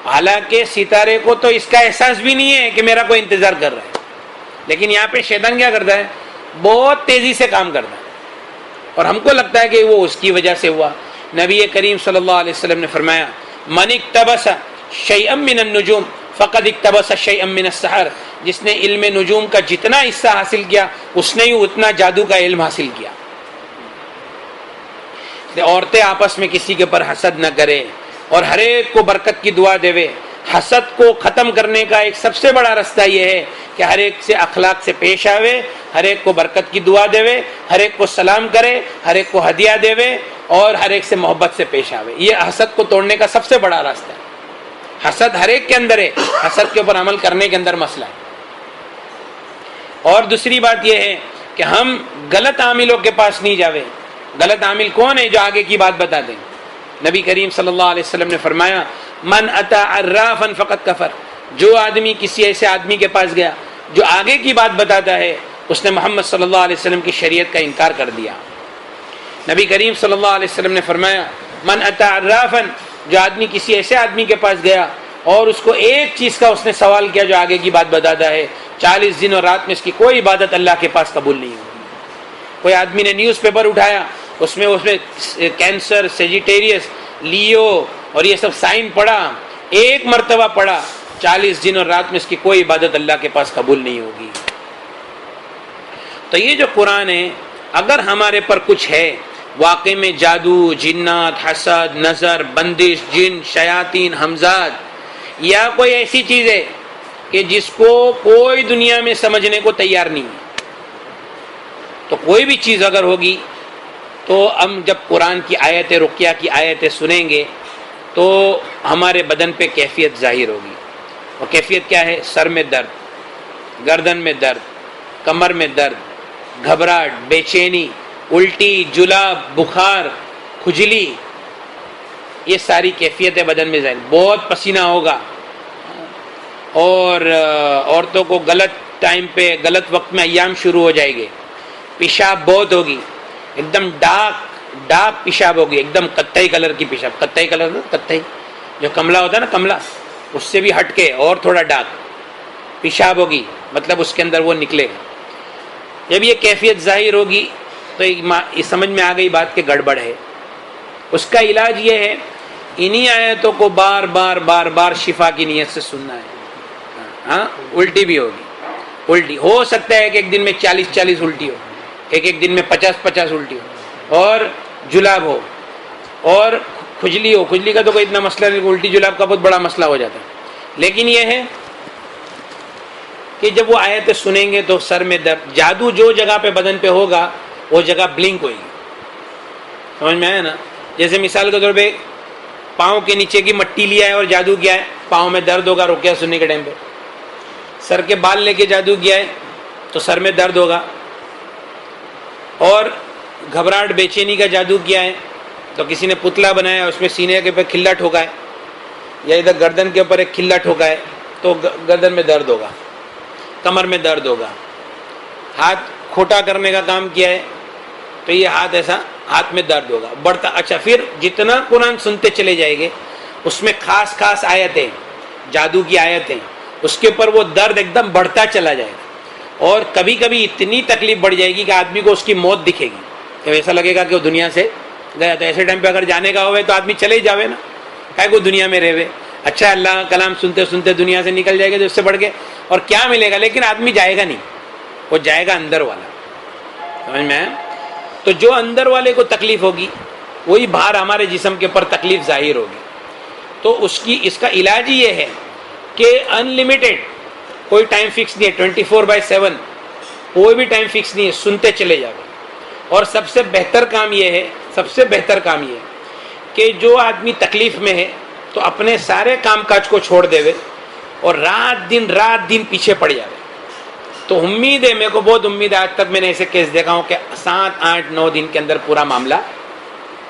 حالانکہ ستارے کو تو اس کا احساس بھی نہیں ہے کہ میرا کوئی انتظار کر رہا ہے، لیکن یہاں پہ شیطان کیا کرتا ہے، بہت تیزی سے کام کرتا ہے، اور ہم کو لگتا ہے کہ وہ اس کی وجہ سے ہوا۔ نبی کریم صلی اللہ علیہ وسلم نے فرمایا من اقتبس شیئا من النجوم فقد اقتبس شیئا من السحر، جس نے علم نجوم کا جتنا حصہ حاصل کیا اس نے ہی اتنا جادو کا علم حاصل کیا۔ عورتیں آپس میں کسی کے پر حسد نہ کرے اور ہر ایک کو برکت کی دعا دے۔ حسد کو ختم کرنے کا ایک سب سے بڑا راستہ یہ ہے کہ ہر ایک سے اخلاق سے پیش آوے، ہر ایک کو برکت کی دعا دے، ہر ایک کو سلام کرے، ہر ایک کو ہدیہ دے اور ہر ایک سے محبت سے پیش آوے۔ یہ حسد کو توڑنے کا سب سے بڑا راستہ ہے۔ حسد ہر ایک کے اندر ہے، حسد کے اوپر عمل کرنے کے اندر مسئلہ ہے۔ اور دوسری بات یہ ہے کہ ہم غلط عاملوں کے پاس نہیں جاوے۔ غلط عامل کون ہے؟ جو آگے کی بات بتا دیں۔ نبی کریم صلی اللہ علیہ وسلم نے فرمایا من اتی عرافا فقد کفر، جو آدمی کسی ایسے آدمی کے پاس گیا جو آگے کی بات بتاتا ہے، اس نے محمد صلی اللہ علیہ وسلم کی شریعت کا انکار کر دیا۔ نبی کریم صلی اللہ علیہ وسلم نے فرمایا من اتی عرافا، جو آدمی کسی ایسے آدمی کے پاس گیا اور اس کو ایک چیز کا اس نے سوال کیا جو آگے کی بات بتاتا ہے، 40 دن اور رات میں اس کی کوئی عبادت اللہ کے پاس قبول نہیں ہوگی۔ کوئی آدمی نے نیوز پیپر اٹھایا، اس میں کینسر، سیجیٹیریس، لیو اور یہ سب سائن پڑھا، ایک مرتبہ پڑھا، 40 دن اور رات میں اس کی کوئی عبادت اللہ کے پاس قبول نہیں ہوگی۔ تو یہ جو قرآن ہے، اگر ہمارے پر کچھ ہے واقع میں جادو، جنات، حسد، نظر، بندش، جن، شیاطین، حمزات، یا کوئی ایسی چیز ہے کہ جس کو کوئی دنیا میں سمجھنے کو تیار نہیں ہے، تو کوئی بھی چیز اگر ہوگی تو ہم جب قرآن کی آیتیں، رقیہ کی آیتیں سنیں گے تو ہمارے بدن پہ کیفیت ظاہر ہوگی۔ اور کیفیت کیا ہے؟ سر میں درد، گردن میں درد، کمر میں درد، گھبراہٹ، بے چینی، الٹی، جلاب، بخار، کھجلی، یہ ساری کیفیتیں بدن میں ظاہر، بہت پسینہ ہوگا، اور عورتوں کو غلط ٹائم پہ غلط وقت میں ایام شروع ہو جائے گے، پیشاب بہت ہوگی، ایک دم ڈارک پیشاب ہوگی، ایک دم قطعی کلر کی پیشاب، قطعی کلر نا، قطعی جو کملا ہوتا ہے نا، کملا، اس سے بھی ہٹ کے اور تھوڑا ڈارک پیشاب ہوگی، مطلب اس کے اندر وہ نکلے گا۔ جب یہ کیفیت ظاہر ہوگی تو یہ سمجھ میں آ گئی بات کہ گڑبڑ ہے۔ اس کا علاج یہ ہے انہی آیتوں کو بار بار بار بار شفا کی نیت سے سننا ہے۔ ہاں، الٹی بھی ہوگی، الٹی ہو سکتا ہے کہ ایک دن میں 40 الٹی ہو، ایک دن میں 50 الٹی ہو، اور جلاب ہو، اور کھجلی ہو۔ کھجلی کا تو کوئی اتنا مسئلہ نہیں، الٹی جلاب کا بہت بڑا مسئلہ ہو جاتا ہے، لیکن یہ ہے کہ جب وہ آیتیں سنیں گے تو سر میں درد، جادو جو جگہ پہ بدن پہ ہوگا وہ جگہ بلنک ہوئے گی، سمجھ میں آیا نا؟ جیسے مثال کے طور پہ پاؤں کے نیچے کی مٹی لیا ہے اور جادو کیا ہے، پاؤں میں درد ہوگا رقیہ سننے کے ٹائم پہ۔ سر کے بال لے کے جادو کیا ہے تو سر میں درد ہوگا، اور گھبراہٹ، بے چینی کا جادو کیا ہے تو کسی نے پتلا بنایا، اس میں سینے کے اوپر کھلا ٹھوکا ہے، یا ادھر گردن کے اوپر ایک کھلا ٹھوکا ہے تو گردن میں درد ہوگا، کمر میں درد ہوگا۔ ہاتھ کھوٹا کرنے کا کام کیا ہے تو یہ ہاتھ ایسا، ہاتھ میں درد ہوگا، بڑھتا۔ اچھا، پھر جتنا قرآن سنتے چلے جائیں گے اس میں خاص خاص آیتیں، جادو کی آیتیں، اس کے اوپر وہ درد ایک دم بڑھتا چلا جائے گا، اور کبھی کبھی اتنی تکلیف بڑھ جائے گی کہ آدمی کو اس کی موت دکھے گی، کہ ایسا لگے گا کہ وہ دنیا سے گیا۔ تو ایسے ٹائم پہ اگر جانے کا ہوئے تو آدمی چلے ہی جاوے نا، کہ وہ دنیا میں رہے۔ اچھا، اللہ کا کلام سنتے سنتے دنیا سے نکل جائے گا تو اس سے بڑھ کے اور کیا ملے گا، لیکن آدمی جائے گا نہیں، وہ جائے گا اندر والا، سمجھ میں؟ تو جو اندر والے کو تکلیف ہوگی وہی باہر ہمارے جسم کے اوپر تکلیف ظاہر ہوگی۔ تو اس کا علاج ہی یہ ہے کہ ان لمیٹیڈ، کوئی ٹائم فکس نہیں ہے، 24/7، کوئی بھی ٹائم فکس نہیں ہے، سنتے چلے جاؤ۔ اور سب سے بہتر کام یہ ہے کہ جو آدمی تکلیف میں ہے تو اپنے سارے کام کاج کو چھوڑ دے اور رات دن پیچھے پڑ جاوے۔ تو امید ہے، میرے کو بہت امید ہے، آج تک میں نے ایسے کیس دیکھا ہوں کہ 7، 8، 9 دن کے اندر پورا معاملہ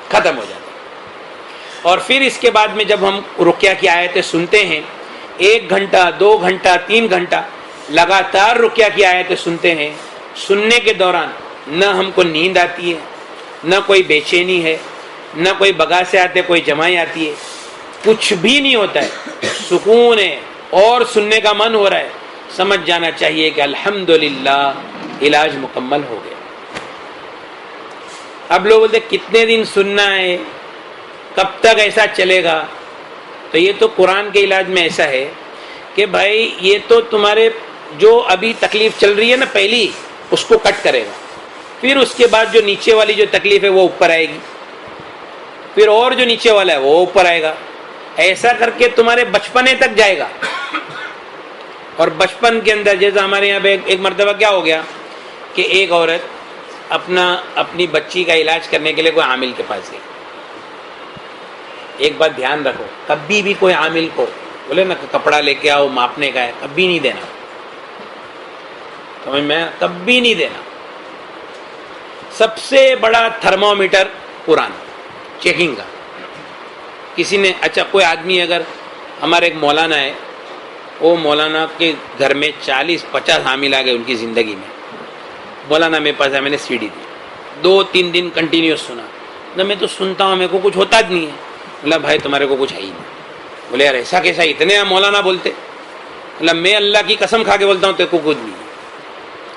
ختم ہو جاتا ہے۔ اور پھر اس کے بعد میں جب ہم رقیہ کی آیتیں سنتے ہیں، 1 گھنٹہ، 2 گھنٹہ، 3 گھنٹہ لگاتار رقیہ کی آیتیں سنتے ہیں، سننے کے دوران نہ ہم کو نیند آتی ہے، نہ کوئی بے چینی ہے، نہ کوئی بگاسے آتے، کوئی جمائی آتی ہے، کچھ بھی نہیں ہوتا ہے، سکون ہے اور سننے کا من ہو رہا ہے، سمجھ جانا چاہیے کہ الحمدللہ علاج مکمل ہو گیا۔ اب لوگ بولتے کتنے دن سننا ہے، کب تک ایسا چلے گا؟ تو یہ تو قرآن کے علاج میں ایسا ہے کہ بھائی یہ تو تمہارے جو ابھی تکلیف چل رہی ہے نا پہلی، اس کو کٹ کرے گا، پھر اس کے بعد جو نیچے والی جو تکلیف ہے وہ اوپر آئے گی، پھر اور جو نیچے والا ہے وہ اوپر آئے گا، ایسا کر کے تمہارے بچپنے تک جائے گا۔ اور بچپن کے اندر جیسا ہمارے یہاں پہ ایک مرتبہ کیا ہو گیا کہ ایک عورت اپنی بچی کا علاج کرنے کے لیے کوئی عامل کے پاس گئی۔ ایک بات دھیان رکھو، کبھی بھی کوئی عامل کو بولے نا کہ کپڑا لے کے آؤ ماپنے کا ہے، کبھی نہیں دینا، سمجھ میں؟ کبھی نہیں دینا۔ سب سے بڑا تھرمومیٹر قرآن چیکنگ کا۔ کسی نے اچھا کوئی آدمی اگر ہمارے ایک مولانا ہے، وہ مولانا کے گھر میں 40-50 حامل آ گئے ان کی زندگی میں، مولانا میرے پاس ہے، میں نے سی ڈی دی، 2-3 دن کنٹینیوس سنا، نہ میں تو سنتا ہوں، میرے کو کچھ ہوتا نہیں ہے۔ بولا بھائی تمہارے کو کچھ ہے ہی نہیں۔ بولے یار ایسا کیسا، اتنے مولانا بولتے؟ بولا میں اللہ کی قسم کھا کے بولتا ہوں تیرے کو کچھ نہیں۔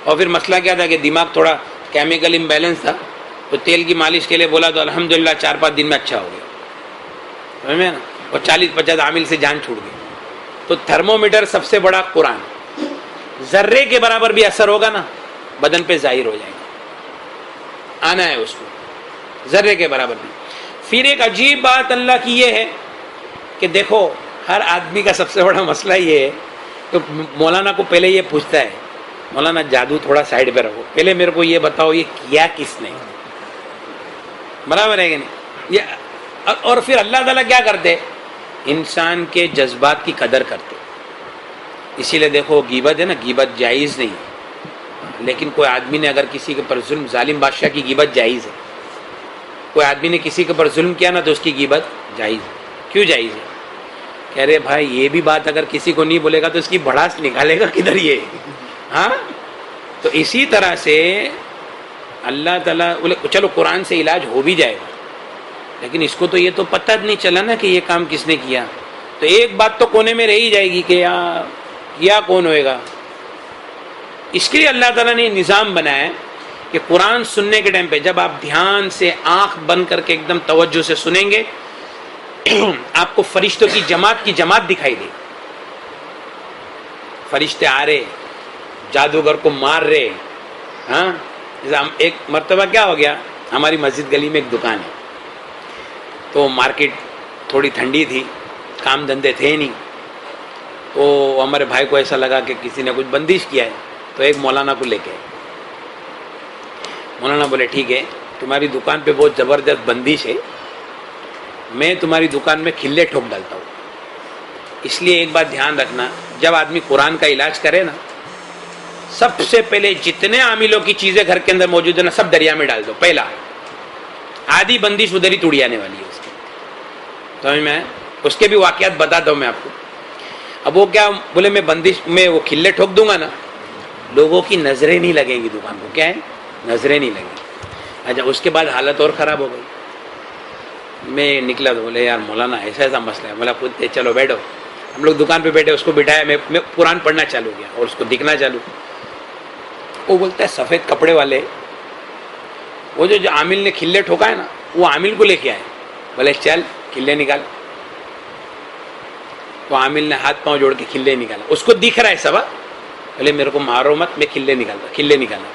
اور پھر مسئلہ کیا تھا کہ دماغ تھوڑا کیمیکل امبیلنس تھا، تو تیل کی مالش کے لیے بولا تو الحمدللہ 4-5 دن میں اچھا ہو گیا، سمجھ میں نا؟ اور 40-50 عامل سے جان چھوٹ گئی۔ تو تھرمومیٹر سب سے بڑا قرآن، ذرے کے برابر بھی اثر ہوگا نا بدن پہ ظاہر ہو جائے گا، آنا ہے اس کو، ذرے کے برابر بھی۔ پھر ایک عجیب بات اللہ کی یہ ہے کہ دیکھو ہر آدمی کا سب سے بڑا مسئلہ یہ ہے کہ مولانا کو پہلے یہ پوچھتا ہے، مولانا جادو تھوڑا سائڈ پہ رکھو، پہلے میرے کو یہ بتاؤ یہ کیا کس نے، برابر ہے کہ نہیں؟ یہ اور پھر اللہ تعالیٰ کیا کرتے؟ انسان کے جذبات کی قدر کرتے۔ اسی لیے دیکھو غیبت ہے نا، غیبت جائز نہیں، لیکن کوئی آدمی نے اگر کسی کے پر ظلم، ظالم بادشاہ کی غیبت جائز ہے، کوئی آدمی نے کسی کے پر ظلم کیا نا تو اس کی غیبت جائز ہے۔ کیوں جائز ہے؟ کہہ رہے بھائی یہ بھی بات اگر کسی کو نہیں بولے گا تو اس کی بڑھاس نکالے گا کدھر یہ؟ ہاں، تو اسی طرح سے اللہ تعالیٰ بولے چلو قرآن سے علاج ہو بھی جائے گا، لیکن اس کو تو یہ تو پتہ نہیں چلا نا کہ یہ کام کس نے کیا، تو ایک بات تو کونے میں رہ ہی جائے گی کہ یا کون ہوئے گا۔ اس کے لیے اللہ تعالیٰ نے نظام بنایا ہے کہ قرآن سننے کے ٹائم پہ جب آپ دھیان سے آنکھ بند کر کے ایک دم توجہ سے سنیں گے، آپ کو فرشتوں کی جماعت دکھائی دے، فرشتے آ رہے، جادوگر کو مار رہے۔ ہاں، ایک مرتبہ کیا ہو گیا، ہماری مسجد گلی میں ایک دکان ہے، تو مارکیٹ تھوڑی ٹھنڈی تھی، کام دھندے تھے نہیں، تو ہمارے بھائی کو ایسا لگا کہ کسی نے کچھ بندش کیا ہے، تو ایک مولانا کو لے کے آئے۔ مولانا بولے ٹھیک ہے تمہاری دکان پہ بہت زبردست بندش ہے، میں تمہاری دکان میں کھلے ٹھوک ڈالتا ہوں، اس لیے ایک بات دھیان رکھنا، جب آدمی قرآن کا علاج کرے نا، سب سے پہلے جتنے عاملوں کی چیزیں گھر کے اندر موجود ہیں نا سب دریا میں ڈال دو، پہلا آدھی بندش ادھر ہی ٹوڑی آنے والی ہے اس کی، سمجھ میں؟ اس کے بھی واقعات بتاتا ہوں میں آپ کو۔ اب وہ کیا بولے، میں بندش میں وہ کھلے ٹھوک دوں گا نا، لوگوں کی نظریں نہیں لگیں گی دکان کو، کیا ہے نظریں نہیں لگیں گی۔ اچھا اس کے بعد حالت اور خراب ہو گئی، میں نکلا تو بولے یار مولانا ایسا ایسا مسئلہ ہے، بولا خود چلو بیٹھو، ہم لوگ دکان پہ بیٹھے، اس کو بٹھایا، میں قرآن پڑھنا چالو کیا اور اس کو دکھنا چالو۔ وہ بولتا ہے سفید کپڑے والے وہ جو عامل نے کھلے ٹھوکا ہے نا، وہ عامل کو لے کے آئے، بولے چل کھلے نکال، تو عامل نے ہاتھ پاؤں جوڑ کے کھلے نکالا، اس کو دکھ رہا ہے سب، بولے میرے کو مارو مت، میں کھلے نکالا،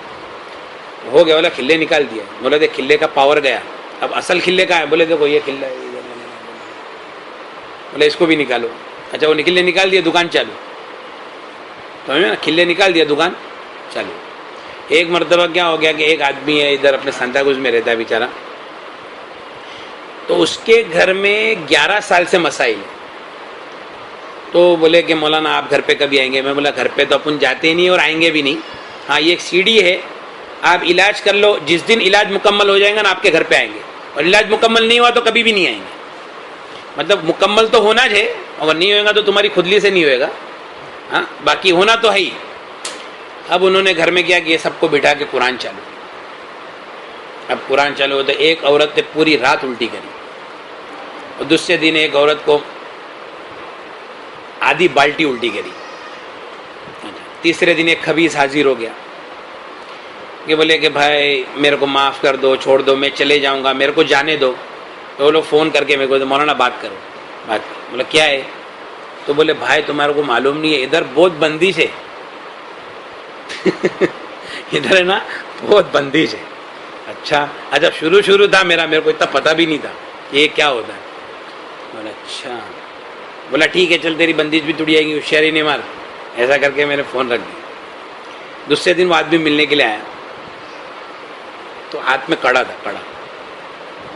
ہو گیا، بولا کھلے نکال دیا، بولا دیکھ کھلے کا پاور گیا، اب اصل کھلے کا ہے، بولے دیکھو یہ کھلا ہے، بولے اس کو بھی نکالو۔ اچھا وہ کھلے نکال دیا، دکان چالو، سمجھ میں نا، کھلے نکال دیا، دکان چالو۔ ایک مرتبہ کیا ہو گیا کہ ایک آدمی ہے ادھر اپنے سانتا کروز میں رہتا ہے بیچارہ، تو اس کے گھر میں 11 سال سے مسائل ہے، تو بولے کہ مولانا آپ گھر پہ کبھی آئیں گے؟ میں بولا گھر پہ تو اپن جاتے ہی نہیں اور آئیں گے بھی نہیں، ہاں یہ ایک سی ڈی ہے، آپ علاج کر لو، جس دن علاج مکمل ہو جائے گا نا آپ کے گھر پہ آئیں گے، اور علاج مکمل نہیں ہوا تو کبھی بھی نہیں آئیں گے، مطلب مکمل تو ہونا چاہیے، اگر نہیں ہوئے گا تو تمہاری خودلی سے نہیں ہوئے گا، ہاں باقی ہونا تو ہے ہی۔ اب انہوں نے گھر میں کیا کہ یہ سب کو بٹھا کے قرآن چالو. اب قرآن چالو ہوتا ایک عورت نے پوری رات الٹی کری, اور دوسرے دن ایک عورت کو آدھی بالٹی الٹی کری. تیسرے دن ایک خبیث حاضر ہو گیا کہ بولے کہ بھائی میرے کو معاف کر دو, چھوڑ دو, میں چلے جاؤں گا, میرے کو جانے دو. تو وہ لوگ فون کر کے میرے کو مولانا بات کرو, بات کرو. بولا کیا ہے؟ تو بولے بھائی تمہارے کو معلوم نہیں ہے ادھر بہت بندش ہے. ادھر ہے نا بہت بندش ہے. اچھا شروع تھا میرے کو اتنا پتہ بھی نہیں تھا کہ یہ کیا ہوتا ہے. بولا اچھا. بولا ٹھیک ہے چل تیری بندش بھی ٹوٹ جائے گی, ہوشیاری نہیں مار. ایسا کر کے میں نے فون رکھ دیا. دوسرے دن وہ آدمی ملنے کے لیے آیا تو ہاتھ میں کڑا تھا, کڑا.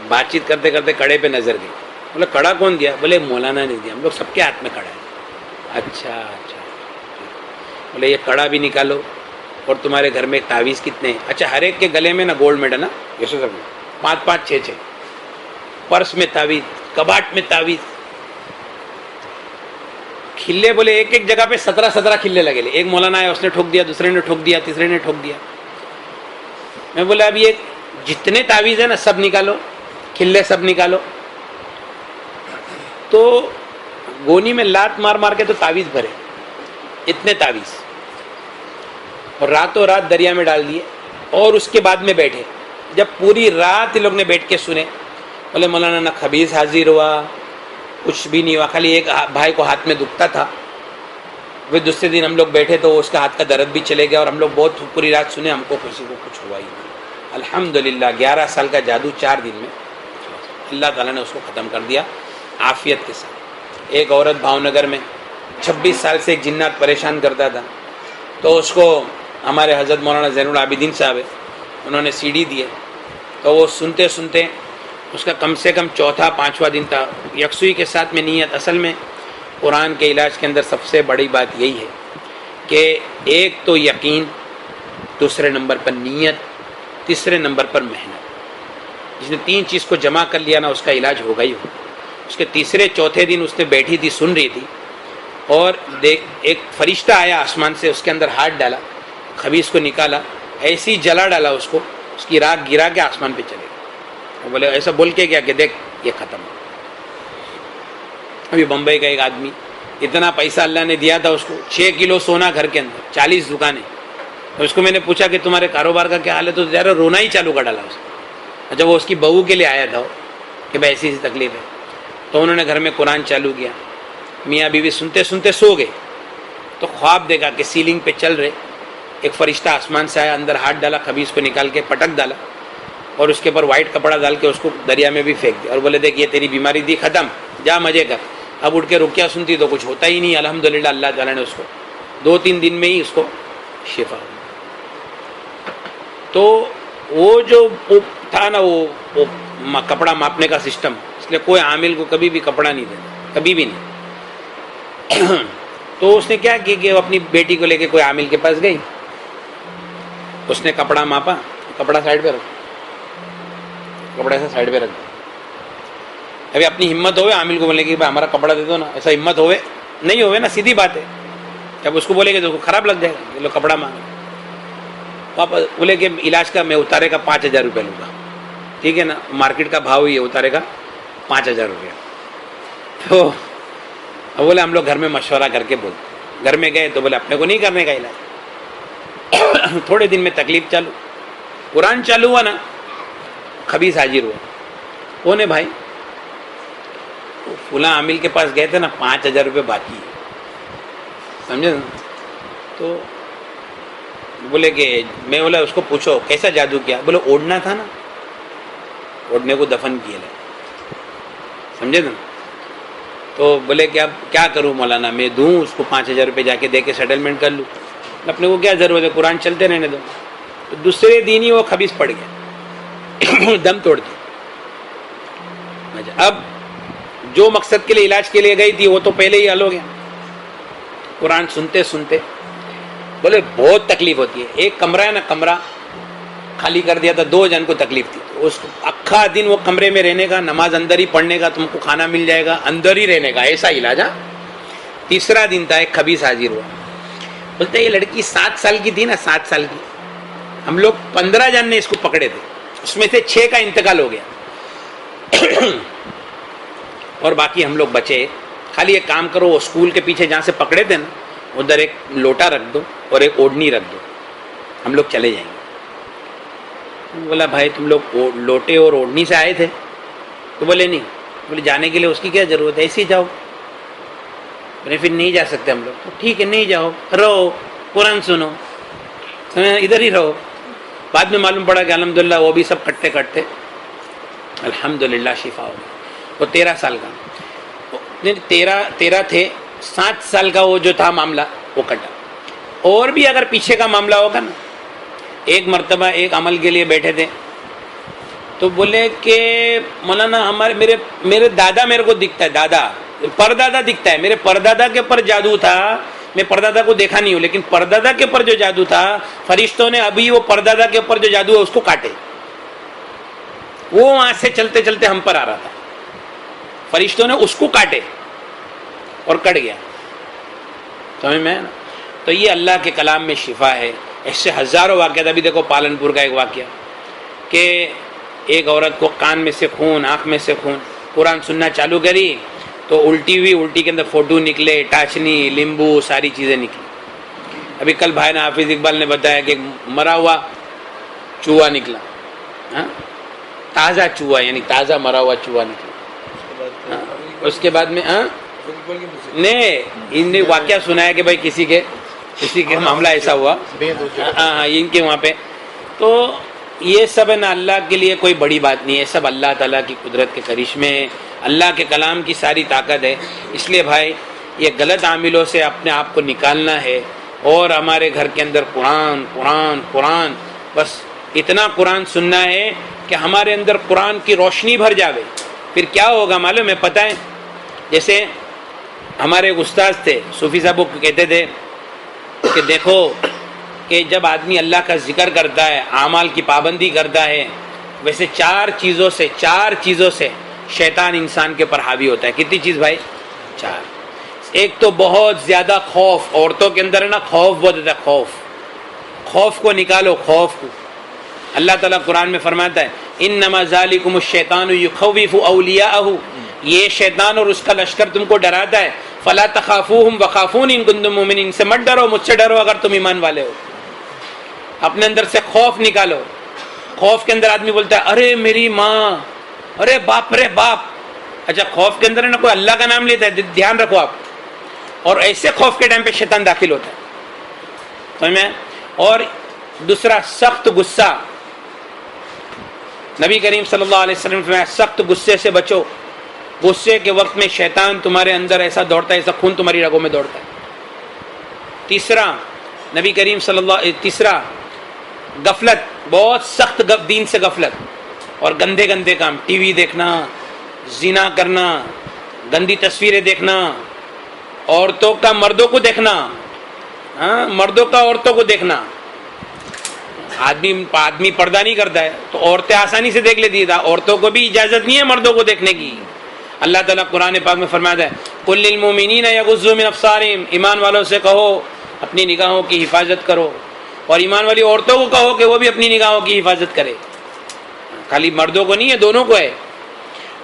بات چیت کرتے کرتے کڑے پہ نظر گئی. بولا کڑا کون دیا؟ بولے مولانا نے دیا, ہم لوگ سب کے ہاتھ میں کڑا ہے. اچھا. بولے یہ کڑا بھی نکالو, اور تمہارے گھر میں تعویذ کتنے ہیں؟ اچھا ہر ایک کے گلے میں نا گولڈ میڈل نا, جیسے سب 5 6 پرس میں تعویذ, کباٹ میں تعویذ, کھلے. بولے ایک ایک جگہ پہ 17 کھلے لگے. ایک مولانا آیا, اس نے ٹھوک دیا, دوسرے نے ٹھوک دیا, تیسرے نے ٹھوک دیا. میں بولا اب یہ جتنے تعویذ ہیں نا سب نکالو, کھلے سب نکالو. تو گونی میں لات مار مار کے تو تعویذ بھرے, اتنے تعویذ, اور راتوں رات دریا میں ڈال دیے. اور اس کے بعد میں بیٹھے, جب پوری رات ان لوگ نے بیٹھ کے سنے. بولے مولانا نہ خبیث حاضر ہوا, کچھ بھی نہیں ہوا, خالی ایک بھائی کو ہاتھ میں دکھتا تھا. وہ دوسرے دن ہم لوگ بیٹھے تو اس کا ہاتھ کا درد بھی چلے گیا, اور ہم لوگ بہت پوری رات سنے, ہم کو کسی کو کچھ ہوا ہی نہیں. الحمدللہ 11 سال کا جادو 4 دن میں اللہ تعالیٰ نے اس کو ختم کر دیا عافیت کے ساتھ. ایک عورت بھاؤنگر میں 26 سال سے ایک جنات پریشان کرتا تھا, تو اس کو ہمارے حضرت مولانا زین العابدین صاحب انہوں نے CD دیے. تو وہ سنتے سنتے اس کا کم سے کم 4تھا 5واں دن تھا. یکسوئی کے ساتھ میں نیت. اصل میں قرآن کے علاج کے اندر سب سے بڑی بات یہی ہے کہ ایک تو یقین, دوسرے نمبر پر نیت, تیسرے نمبر پر محنت. جس نے 3 چیز کو جمع کر لیا نا اس کا علاج ہوگا ہی ہوگا. اس کے تیسرے چوتھے دن اس نے بیٹھی تھی, سن رہی تھی, اور ایک فرشتہ آیا آسمان سے, اس کے اندر ہاتھ ڈالا, خبیث کو نکالا, ایسی جلا ڈالا اس کو, اس کی راکھ گرا کے آسمان پہ چلے گا. بولے ایسا بول کے کیا کہ دیکھ یہ ختم ہو. ابھی بمبئی کا ایک آدمی, اتنا پیسہ اللہ نے دیا تھا اس کو, 6 کلو سونا گھر کے اندر, 40 دکانیں. اس کو میں نے پوچھا کہ تمہارے کاروبار کا کیا حال ہے, تو ذرا رونا ہی چالو کر ڈالا اس نے. اچھا وہ اس کی بہو کے لیے آیا تھا کہ بھائی ایسی تکلیف ہے. تو انہوں نے گھر میں قرآن چالو کیا, میاں بیوی سنتے سنتے سو گئے. تو خواب دیکھا کہ سیلنگ پہ چل رہے, ایک فرشتہ آسمان سے آیا, اندر ہاتھ ڈالا, خبیث کو نکال کے پٹک ڈالا, اور اس کے اوپر وائٹ کپڑا ڈال کے اس کو دریا میں بھی پھینک دیا, اور بولے دیکھ یہ تیری بیماری دی ختم, جا مزے کر. اب اٹھ کے رکیا سنتی تو کچھ ہوتا ہی نہیں. الحمدللہ اللہ تعالیٰ نے اس کو 2-3 دن میں ہی اس کو شفا ہو. تو وہ جو تھا نا وہ کپڑا ماپنے کا سسٹم, اس لیے کوئی عامل کو کبھی بھی کپڑا نہیں دینا, کبھی بھی نہیں. تو اس نے کیا کیا کہ وہ اپنی بیٹی کو لے کے کوئی عامل کے پاس گئی, اس نے کپڑا ماپا, کپڑا سائڈ پہ رکھ, کپڑا ایسا سائڈ پہ رکھ دیا. ابھی اپنی ہمت ہوئے عامل کو بولے کہ بھائی ہمارا کپڑا دے دو نا, ایسا ہمت ہوئے نہیں ہوئے نا, سیدھی بات ہے. جب اس کو بولے کہ تو خراب لگ جائے گا, یہ لوگ کپڑا مانگے. واپس بولے کہ علاج کا میں اتارے کا 5,000 روپے لوں گا, ٹھیک ہے نا, مارکیٹ کا بھاؤ یہ اتارے کا 5,000 روپیہ. تو بولے ہم لوگ گھر میں مشورہ کر کے بولتے. گھر میں گئے تو بولے اپنے کو نہیں کرنے کا علاج. تھوڑے دن میں تکلیف چالو, قرآن چالو ہوا نا, خبیث حاضر ہوا. کون ہے بھائی؟ فلاں عامل کے پاس گئے تھے نا, 5,000 روپے باقی ہے, سمجھے نا. تو بولے کہ میں بولا اس کو پوچھو کیسا جادو کیا. بولے اوڑھنا تھا نا, اوڑھنے کو دفن کیے لے, سمجھے نا. تو بولے کہ اب کیا کروں مولانا, میں دوں اس کو 5,000 روپے جا کے دے کے سیٹلمنٹ کر لوں, اپنے کو کیا ضرورت ہے, قرآن چلتے رہنے دو. تو دوسرے دن ہی وہ خبیث پڑ گیا, دم توڑ دیا. اب جو مقصد کے لیے علاج کے لیے گئی تھی وہ تو پہلے ہی حل ہو گیا. قرآن سنتے سنتے بولے بہت تکلیف ہوتی ہے. ایک کمرہ ہے نا, کمرہ خالی کر دیا تھا, 2 جن کو تکلیف تھی. تو اس کو اکھا دن وہ کمرے میں رہنے کا, نماز اندر ہی پڑھنے کا, تم کو کھانا مل جائے گا, اندر ہی رہنے کا, ایسا علاج. تیسرا دن تھا, ایک خبیث حاضر ہوا, بولتے یہ لڑکی 7 سال کی تھی نا، 7 سال کی، ہم لوگ 15 جن نے اس کو پکڑے تھے، اس میں سے 6 کا انتقال ہو گیا اور باقی ہم لوگ بچے. خالی ایک کام کرو، وہ اسکول کے پیچھے جہاں سے پکڑے تھے نا ادھر ایک لوٹا رکھ دو اور ایک اوڑھنی رکھ دو، ہم لوگ چلے جائیں گے. بولا بھائی تم لوگ لوٹے اور اوڑھنی سے آئے تھے؟ تو بولے نہیں. بولے جانے کے لیے اس کی کیا ضرورت ہے، ایسے ہی جاؤ. بولے پھر نہیں جا سکتے ہم لوگ. تو ٹھیک ہے نہیں جاؤ، رہو قرآن سنو، ادھر ہی رہو. بعد میں معلوم پڑا کہ الحمدللہ وہ بھی سب کٹتے کٹتے الحمدللہ شفا ہو گئی. وہ 13 سال کا، 13 تھے، 7 سال کا وہ جو تھا معاملہ وہ کٹا. اور بھی اگر پیچھے کا معاملہ ہوگا نا. ایک مرتبہ ایک عمل کے لیے بیٹھے تھے تو بولے کہ مولانا میرے دادا میرے کو دکھتا ہے، دادا پردادا دکھتا ہے، میرے پردادا کے اوپر جادو تھا. میں پردادا کو دیکھا نہیں ہوں لیکن پردادا کے اوپر جو جادو تھا فرشتوں نے ابھی وہ پردادا کے اوپر جو جادو ہے اس کو کاٹے. وہ وہاں سے چلتے چلتے ہم پر آ رہا تھا، فرشتوں نے اس کو کاٹے اور کٹ گیا. سمجھ میں نا. تو یہ اللہ کے کلام میں شفا ہے. ایسے ہزاروں واقعات. ابھی دیکھو پالنپور کا ایک واقعہ کہ ایک عورت کو کان میں سے خون، آنکھ میں سے خون، قرآن سننا چالو کری تو الٹی ہوئی، الٹی کے اندر فوٹو نکلے، ٹاچنی، لیمبو، ساری چیزیں نکلی. ابھی کل بھائی نے حافظ اقبال نے بتایا کہ مرا ہوا چوہا نکلا، تازہ چوہا، یعنی تازہ مرا ہوا چوہا نکلا. اس کے بعد میں نے واقعہ سنایا کہ بھائی کسی کے معاملہ ایسا ہوا ان کے وہاں پہ. تو یہ سب ہے نا اللہ کے لیے کوئی بڑی بات نہیں ہے، سب اللہ تعالیٰ کی قدرت کے کرشمے ہیں، اللہ کے کلام کی ساری طاقت ہے. اس لیے بھائی یہ غلط عاملوں سے اپنے آپ کو نکالنا ہے اور ہمارے گھر کے اندر قرآن قرآن قرآن، بس اتنا قرآن سننا ہے کہ ہمارے اندر قرآن کی روشنی بھر جاوے. پھر کیا ہوگا معلوم ہے؟ پتہ ہے، جیسے ہمارے ایک استاد تھے صوفی صاحب، وہ کہتے تھے کہ دیکھو کہ جب آدمی اللہ کا ذکر کرتا ہے، اعمال کی پابندی کرتا ہے، ویسے 4 چیزوں سے شیطان انسان کے پر حاوی ہوتا ہے. کتنی چیز بھائی؟ 4. ایک تو بہت زیادہ خوف. عورتوں کے اندر ہے نا خوف بہت ہوتا ہے. خوف کو نکالو، خوف کو. اللہ تعالیٰ قرآن میں فرماتا ہے انما ذالکم الشیطان یخوف اولیاءہ، یہ شیطان اور اس کا لشکر تم کو ڈراتا ہے. فلا تخافوہم وخافون ان کنتم مؤمنین، ان سے مت ڈرو، مجھ سے ڈرو اگر تم ایمان والے ہو. اپنے اندر سے خوف نکالو. خوف کے اندر آدمی بولتا ہے ارے میری ماں، ارے باپ رے باپ. اچھا خوف کے اندر ہے نا کوئی اللہ کا نام لیتا ہے، دھیان رکھو آپ. اور ایسے خوف کے ٹائم پہ شیطان داخل ہوتا ہے. سمجھ میں؟ اور دوسرا سخت غصہ. نبی کریم صلی اللہ علیہ وسلم نے فرمایا سخت غصے سے بچو. غصے کے وقت میں شیطان تمہارے اندر ایسا دوڑتا ہے، ایسا خون تمہاری رگوں میں دوڑتا ہے. تیسرا نبی کریم تیسرا غفلت، بہت سخت دین سے غفلت اور گندے گندے کام، ٹی وی دیکھنا، زنا کرنا، گندی تصویریں دیکھنا، عورتوں کا مردوں کو دیکھنا، مردوں کا عورتوں کو دیکھنا. آدمی پردہ نہیں کرتا ہے تو عورتیں آسانی سے دیکھ لیتی ہے، عورتوں کو بھی اجازت نہیں ہے مردوں کو دیکھنے کی. اللہ تعالیٰ قرآن پاک میں فرماتا ہے قل للمؤمنین یغضوا من ابصارہم، ایمان والوں سے کہو اپنی نگاہوں کی حفاظت کرو، اور ایمان والی عورتوں کو کہو کہ وہ بھی اپنی نگاہوں کی حفاظت کرے. خالی مردوں کو نہیں ہے، دونوں کو ہے.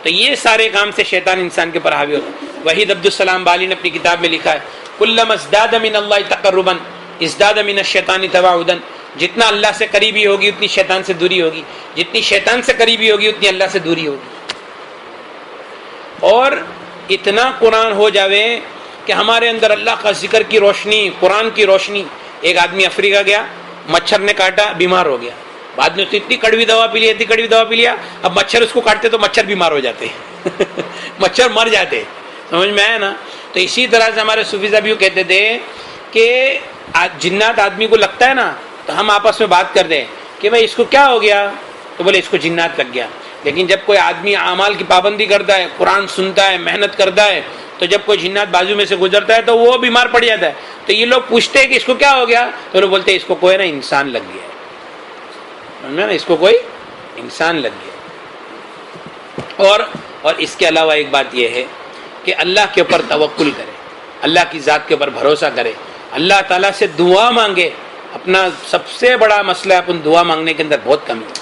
تو یہ سارے کام سے شیطان انسان کے پر حاوی ہوتا ہے. وحید عبدالسلام بالی نے اپنی کتاب میں لکھا ہے کلما ازداد من اللہ تقربا ازداد من الشیطان تباعدا، جتنا اللہ سے قریبی ہوگی اتنی شیطان سے دوری ہوگی، جتنی شیطان سے قریبی ہوگی اتنی اللہ سے دوری ہوگی. اور اتنا قرآن ہو جاوے کہ ہمارے اندر اللہ کا ذکر کی روشنی، قرآن کی روشنی. ایک آدمی افریقہ گیا، مچھر نے کاٹا، بیمار ہو گیا. بعد میں اس نے اتنی کڑوی دوا پی لیا، اب مچھر اس کو کاٹتے تو مچھر بیمار ہو جاتے مچھر مر جاتے. سمجھ میں آیا نا؟ تو اسی طرح سے ہمارے صوفی صاحب یوں کہتے تھے کہ جنات آدمی کو لگتا ہے نا تو ہم آپس میں بات کر دیں کہ بھائی اس کو کیا ہو گیا، تو بولے اس کو جنات لگ گیا. لیکن جب کوئی آدمی اعمال کی پابندی کرتا ہے، قرآن سنتا ہے، محنت کرتا ہے، تو جب کوئی جنات بازو میں سے گزرتا ہے تو وہ بیمار پڑ جاتا ہے. تو یہ لوگ پوچھتے ہیں کہ اس کو کیا ہو گیا، تو وہ بولتے ہیں اس کو کوئی نا انسان لگ گیا ہے، اس کو کوئی انسان لگ گیا. اور اس کے علاوہ ایک بات یہ ہے کہ اللہ کے اوپر توکل کرے، اللہ کی ذات کے اوپر بھروسہ کرے. اللہ تعالیٰ سے دعا مانگے. اپنا سب سے بڑا مسئلہ ہے اپن دعا مانگنے کے اندر بہت کمی ہے,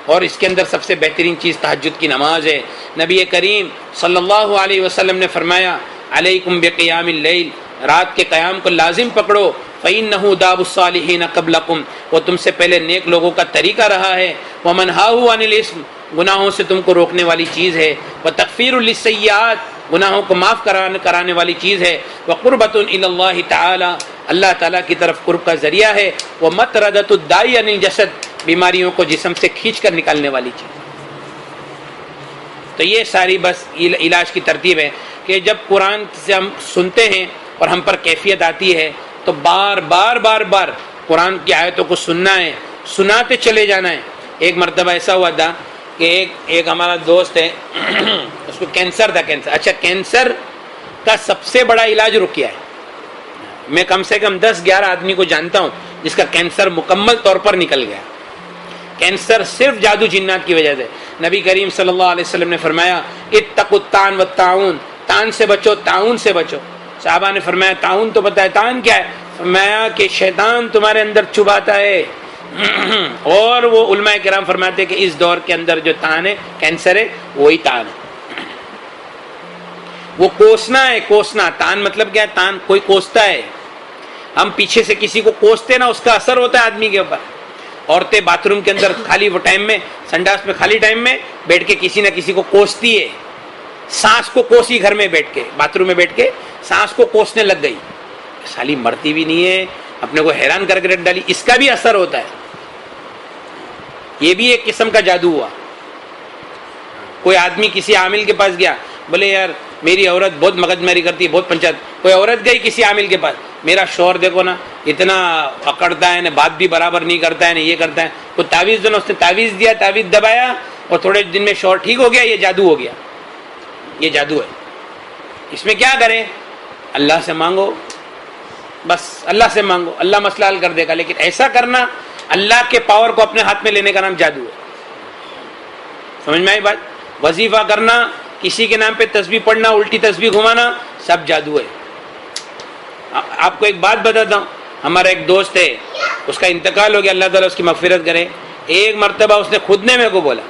اور اس کے اندر سب سے بہترین چیز تہجد کی نماز ہے. نبی کریم صلی اللہ علیہ وسلم نے فرمایا علیکم بقیام اللیل, رات کے قیام کو لازم پکڑو. فإنہ داب الصالحین قبلکم, وہ تم سے پہلے نیک لوگوں کا طریقہ رہا ہے. ومنہاہ عن الاسم, گناہوں سے تم کو روکنے والی چیز ہے. وتغفیر للسیئات, گناہوں کو معاف کرانے والی چیز ہے. وقربۃ الی اللہ تعالی, اللہ تعالیٰ کی طرف قرب کا ذریعہ ہے. ومطردۃ الداعی عن الجسد, بیماریوں کو جسم سے کھینچ کر نکالنے والی چیز. تو یہ ساری بس علاج کی ترتیب ہے کہ جب قرآن سے ہم سنتے ہیں اور ہم پر کیفیت آتی ہے تو بار بار قرآن کی آیتوں کو سننا ہے, سناتے چلے جانا ہے. ایک مرتبہ ایسا ہوا تھا کہ ایک ہمارا دوست ہے, اس کو کینسر تھا. اچھا, کینسر کا سب سے بڑا علاج رقیہ ہے. میں کم سے کم 10-11 آدمی کو جانتا ہوں جس کا کینسر مکمل طور پر نکل گیا. کینسر صرف جادو جنات کی وجہ سے. نبی کریم صلی اللہ علیہ وسلم نے فرمایا اتقوا الطاعن والطاعون, تان سے بچو, تعاون سے بچو. صحابہ نے فرمایا تعاون تو پتہ ہے, تعاون کیا ہے؟ فرمایا کہ شیطان تمہارے اندر چبھاتا ہے. اور وہ علماء کرام فرماتے کہ اس دور کے اندر جو تان ہے, کینسر ہے, وہی تان ہے. وہ کوسنا ہے, کوسنا. تان مطلب کیا ہے؟ تان کوئی کوستا ہے. ہم پیچھے سے کسی کو کوستے نا, اس کا اثر ہوتا ہے آدمی کے اوپر. عورتیں باتھ روم کے اندر خالی وہ ٹائم میں, سنڈاس میں خالی ٹائم میں بیٹھ کے کسی نہ کسی کو کوستی ہے. سانس کو کوسی گھر میں بیٹھ کے, باتھ روم میں بیٹھ کے سانس کو کوسنے لگ گئی. سالی مرتی بھی نہیں ہے, اپنے کو حیران کر کے رکھ ڈالی. اس کا بھی اثر ہوتا ہے. یہ بھی ایک قسم کا جادو ہوا. کوئی آدمی کسی عامل کے پاس گیا, بولے یار میری عورت بہت مغز ماری کرتی ہے, بہت پنچایت. کوئی عورت گئی کسی عامل کے پاس, میرا شوہر دیکھو نا اتنا اکڑتا ہے نا, بات بھی برابر نہیں کرتا ہے نا, یہ کرتا ہے. کوئی تعویذ دو نا, اس نے تعویذ دیا, تعویذ دبایا اور تھوڑے دن میں شوہر ٹھیک ہو گیا. یہ جادو ہو گیا, یہ جادو ہے. اس میں کیا کریں؟ اللہ سے مانگو, بس اللہ سے مانگو, اللہ مسئلہ حل کر دے گا. لیکن ایسا کرنا اللہ کے پاور کو اپنے ہاتھ میں لینے کا نام جادو ہے. سمجھ میں آئی بات؟ وظیفہ کرنا, کسی کے نام پہ تسبیح پڑھنا, الٹی تسبیح گھمانا, سب جادو ہے. آپ کو ایک بات بتاتا ہوں, ہمارا ایک دوست ہے, اس کا انتقال ہو گیا, اللہ تعالیٰ اس کی مغفرت کرے. ایک مرتبہ اس نے خود نے میرے کو بولا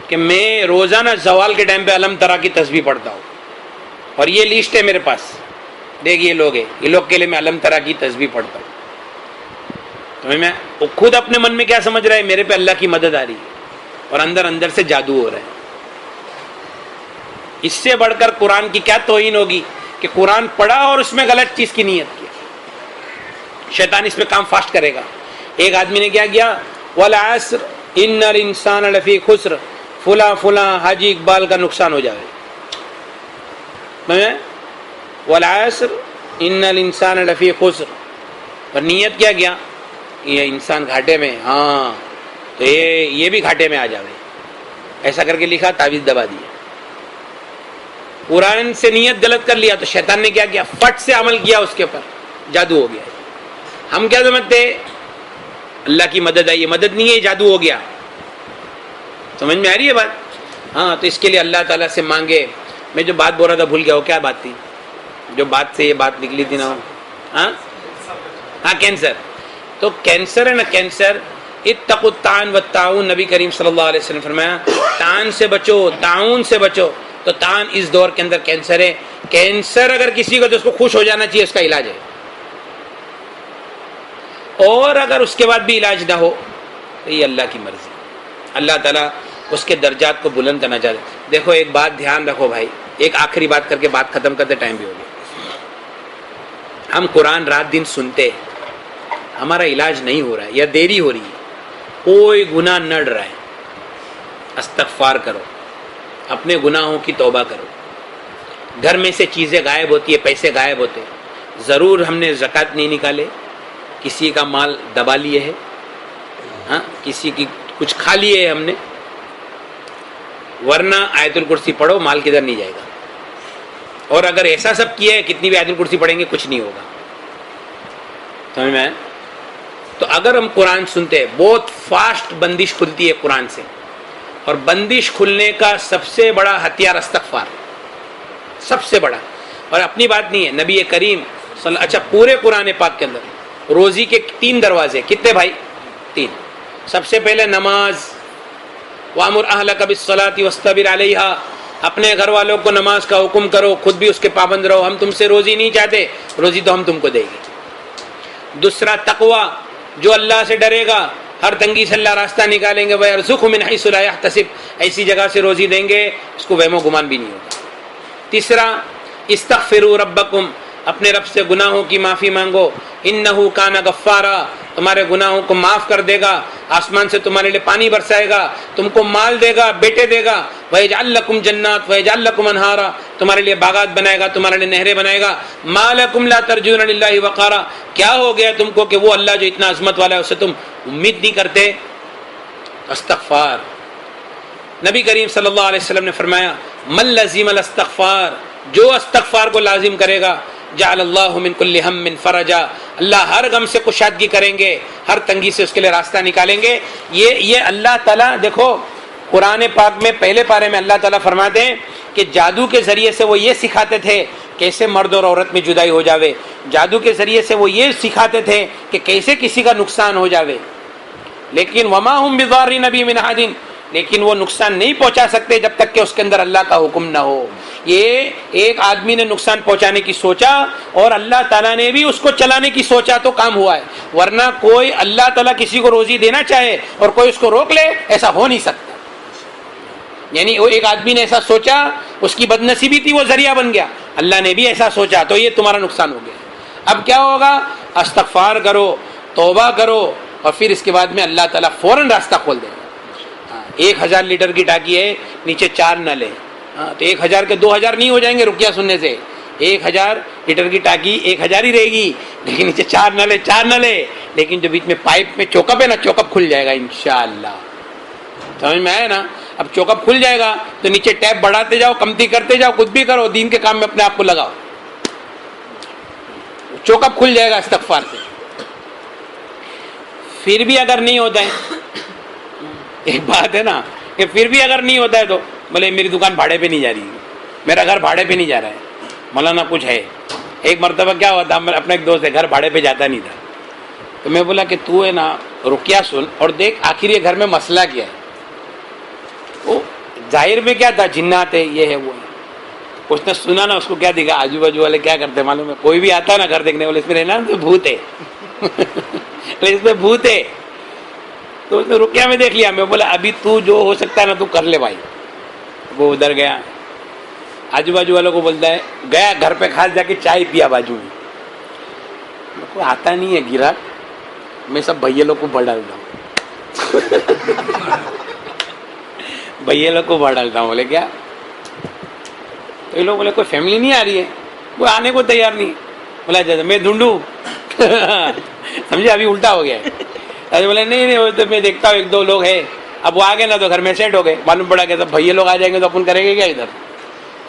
کہ میں روزانہ زوال کے ٹائم پہ علم ترا کی تسبیح پڑھتا ہوں, اور یہ لسٹ ہے میرے پاس, دیکھ یہ لوگ ہیں, یہ لوگ کے لیے میں علم ترا کی تسبیح پڑھتا ہوں. تو میں خود اپنے من میں کیا سمجھ رہا ہے, میرے پہ اللہ کی مدد آ رہی ہے, اور اندر اندر سے جادو ہو رہا ہے. اس سے بڑھ کر قرآن کی کیا توہین ہوگی کہ قرآن پڑھا اور اس میں غلط چیز کی نیت کی. شیطان اس میں کام فاسٹ کرے گا. ایک آدمی نے کیا کیا, والعصر ان الانسان لفی خسر, فلاں فلاں حاجی اقبال کا نقصان ہو جائے. والعصر ان الانسان لفی خسر, پر نیت کیا کیا, یہ انسان گھاٹے میں, ہاں تو یہ بھی گھاٹے میں آ جاوے, ایسا کر کے لکھا, تعویذ دبا دیا. قرآن سے نیت غلط کر لیا تو شیطان نے کیا کیا, فٹ سے عمل کیا اس کے اوپر, جادو ہو گیا. ہم کیا سمجھتے, اللہ کی مدد آئی, یہ مدد نہیں ہے, جادو ہو گیا. سمجھ میں آ رہی ہے بات؟ ہاں, تو اس کے لیے اللہ تعالیٰ سے مانگے. میں جو بات بول رہا تھا بھول گیا, وہ کیا بات تھی جو بات سے یہ بات نکلی تھی نا؟ ہاں کینسر. تو کینسر ہے نا, کینسر, اتقوا الطاعن والطاعون, نبی کریم صلی اللہ علیہ وسلم فرمایا تان سے بچو, تعاون سے بچو. تو تان اس دور کے اندر کینسر ہے. کینسر اگر کسی کو تو اس کو خوش ہو جانا چاہیے, اس کا علاج ہے. اور اگر اس کے بعد بھی علاج نہ ہو تو یہ اللہ کی مرضی, اللہ تعالیٰ اس کے درجات کو بلند کرنا چاہتے. دیکھو ایک بات دھیان رکھو بھائی, ایک آخری بات کر کے بات ختم کرتے, ٹائم بھی ہو گیا. ہم قرآن رات دن سنتے, ہمارا علاج نہیں ہو رہا ہے یا دیری ہو رہی ہے, کوئی گناہ نڑ رہا ہے, استغفار کرو, اپنے گناہوں کی توبہ کرو. گھر میں سے چیزیں غائب ہوتی ہے, پیسے غائب ہوتے, ضرور ہم نے زکوٰۃ نہیں نکالے, کسی کا مال دبا لیے ہے, ہاں کسی کی کچھ کھا لیے ہے ہم نے, ورنہ آیت الکرسی پڑھو, مال کدھر نہیں جائے گا. اور اگر ایسا سب کیا ہے, کتنی بھی آیت الکرسی پڑھیں گے کچھ نہیں ہوگا. سمجھ میں؟ تو اگر ہم قرآن سنتے, بہت فاسٹ بندش کھلتی ہے قرآن سے, اور بندش کھلنے کا سب سے بڑا ہتھیار استغفار, سب سے بڑا. اور اپنی بات نہیں ہے, نبی کریم اچھا پورے قرآن پاک کے اندر روزی کے 3 دروازے، کتنے بھائی؟ 3۔ سب سے پہلے نماز، وَأْمُرْ أَهْلَكَ بِالصَّلَاةِ وَاصْطَبِرْ عَلَيْهَا، اپنے گھر والوں کو نماز کا حکم کرو، خود بھی اس کے پابند رہو، ہم تم سے روزی نہیں چاہتے، روزی تو ہم تم کو دے گے۔ دوسرا تقوی، جو اللہ سے ڈرے گا ہر تنگی سے اللہ راستہ نکالیں گے، وَيَرْزُقْهُ مِنْ حَيْثُ لَا يَحْتَسِبْ، ایسی جگہ سے روزی دیں گے اس کو وہم و گمان بھی نہیں ہوگا۔ تیسرا استغفروا ربکم، اپنے رب سے گناہوں کی معافی مانگو، انہ کان غفارا، تمہارے گناہوں کو معاف کر دے گا، آسمان سے تمہارے لیے پانی برسائے گا، تم کو مال دے گا، بیٹے دے گا، وَيَجْعَلْ لَكُمْ جَنَّاتٍ وَيَجْعَلْ لَكُمْ أَنْهَارًا، تمہارے لیے باغات بنائے گا، تمہارے لیے نہریں بنائے گا۔ مَا لَكُمْ لَا تَرْجُونَ لِلَّهِ وَقَارًا، کیا ہو گیا تم کو کہ وہ اللہ جو اتنا عظمت والا ہے اسے تم امید نہیں کرتے؟ استغفار، نبی کریم صلی اللہ علیہ وسلم نے فرمایا من لزم الاستغفار، جو استغفار کو لازم کرے گا جعل اللہ من کل ہم فرجا، اللہ ہر غم سے کشادگی کریں گے، ہر تنگی سے اس کے لیے راستہ نکالیں گے۔ یہ اللہ تعالیٰ، دیکھو قرآن پاک میں پہلے پارے میں اللہ تعالیٰ فرماتے ہیں کہ جادو کے ذریعے سے وہ یہ سکھاتے تھے کیسے مرد اور عورت میں جدائی ہو جاوے، جادو کے ذریعے سے وہ یہ سکھاتے تھے کہ کیسے کسی کا نقصان ہو جاوے، لیکن وما ہم بضارین بہ من احد، لیکن وہ نقصان نہیں پہنچا سکتے جب تک کہ اس کے اندر اللہ کا حکم نہ ہو۔ یہ ایک آدمی نے نقصان پہنچانے کی سوچا اور اللہ تعالیٰ نے بھی اس کو چلانے کی سوچا تو کام ہوا ہے، ورنہ کوئی اللہ تعالیٰ کسی کو روزی دینا چاہے اور کوئی اس کو روک لے، ایسا ہو نہیں سکتا۔ یعنی وہ ایک آدمی نے ایسا سوچا، اس کی بد نصیبی تھی، وہ ذریعہ بن گیا، اللہ نے بھی ایسا سوچا تو یہ تمہارا نقصان ہو گیا۔ اب کیا ہوگا؟ استغفار کرو، توبہ کرو، اور پھر اس کے بعد میں اللہ تعالیٰ فوراً راستہ کھول دے گا۔ 1000 لیٹر کی ٹاکی ہے، نیچے 4 نل ہے، تو 1000 کے 2000 نہیں ہو جائیں گے رقیہ سننے سے، 1000 لیٹر کی ٹاکی 1000 ہی رہے گی، لیکن نیچے 4 نل ہے، 4 نل ہے، لیکن جو بیچ میں پائپ میں چوکپ ہے نا، چوکپ کھل جائے گا انشاءاللہ، سمجھ میں آیا نا؟ اب چوکپ کھل جائے گا تو نیچے ٹیپ بڑھاتے جاؤ، کمتی کرتے جاؤ، کچھ بھی کرو، دین کے کام میں اپنے آپ کو لگاؤ، چوکپ کھل جائے گا استغفار سے۔ پھر بھی اگر نہیں ہوتا ہے، ایک بات ہے نا کہ پھر بھی اگر نہیں ہوتا ہے تو بولے میری دکان بھاڑے پہ نہیں جا رہی، میرا گھر بھاڑے پہ نہیں جا رہا ہے، مولانا کچھ ہے۔ ایک مرتبہ کیا ہوا تھا، اپنا ایک دوست ہے، گھر بھاڑے پہ جاتا نہیں تھا، تو میں بولا کہ تو ہے نا رکیا سن اور دیکھ آخر یہ گھر میں مسئلہ کیا ہے۔ وہ ظاہر میں کیا تھا، جنات ہے، یہ ہے وہ ہے، اس نے سنا نا، اس کو کیا دکھا، آجو باجو والے کیا کرتے معلوم ہے، کوئی بھی آتا ہے نا گھر دیکھنے والے، اس میں رہنا تو بھوت ہے اس میں بھوت ہے، تو اس نے رکیا میں دیکھ لیا۔ میں بولا ابھی تو جو ہو سکتا ہے نا تو کر لے بھائی۔ وہ ادھر گیا، آجو باجو والوں کو بولتا ہے، گیا گھر پہ خاص جا کے چائے پیا بازو میں، کوئی آتا نہیں ہے گراہک، میں سب بھیا لوگ کو بڑھ ڈالتا ہوں بھیا لوگ کو بڑھ ڈالتا ہوں۔ بولے کیا؟ تو یہ لوگ بولے کوئی فیملی نہیں آ رہی ہے، وہ آنے کو تیار نہیں۔ بولا جیسے میں ڈھونڈوں سمجھے، ابھی الٹا ہو گیا ہے۔ بولے نہیں وہ تو میں دیکھتا ہوں 1-2 لوگ ہیں، اب وہ آ گئے نا تو گھر میں سیٹ ہو گئے، معلوم پڑا کہ سب بھیا لوگ آ جائیں گے تو اپن کریں گے کیا ادھر،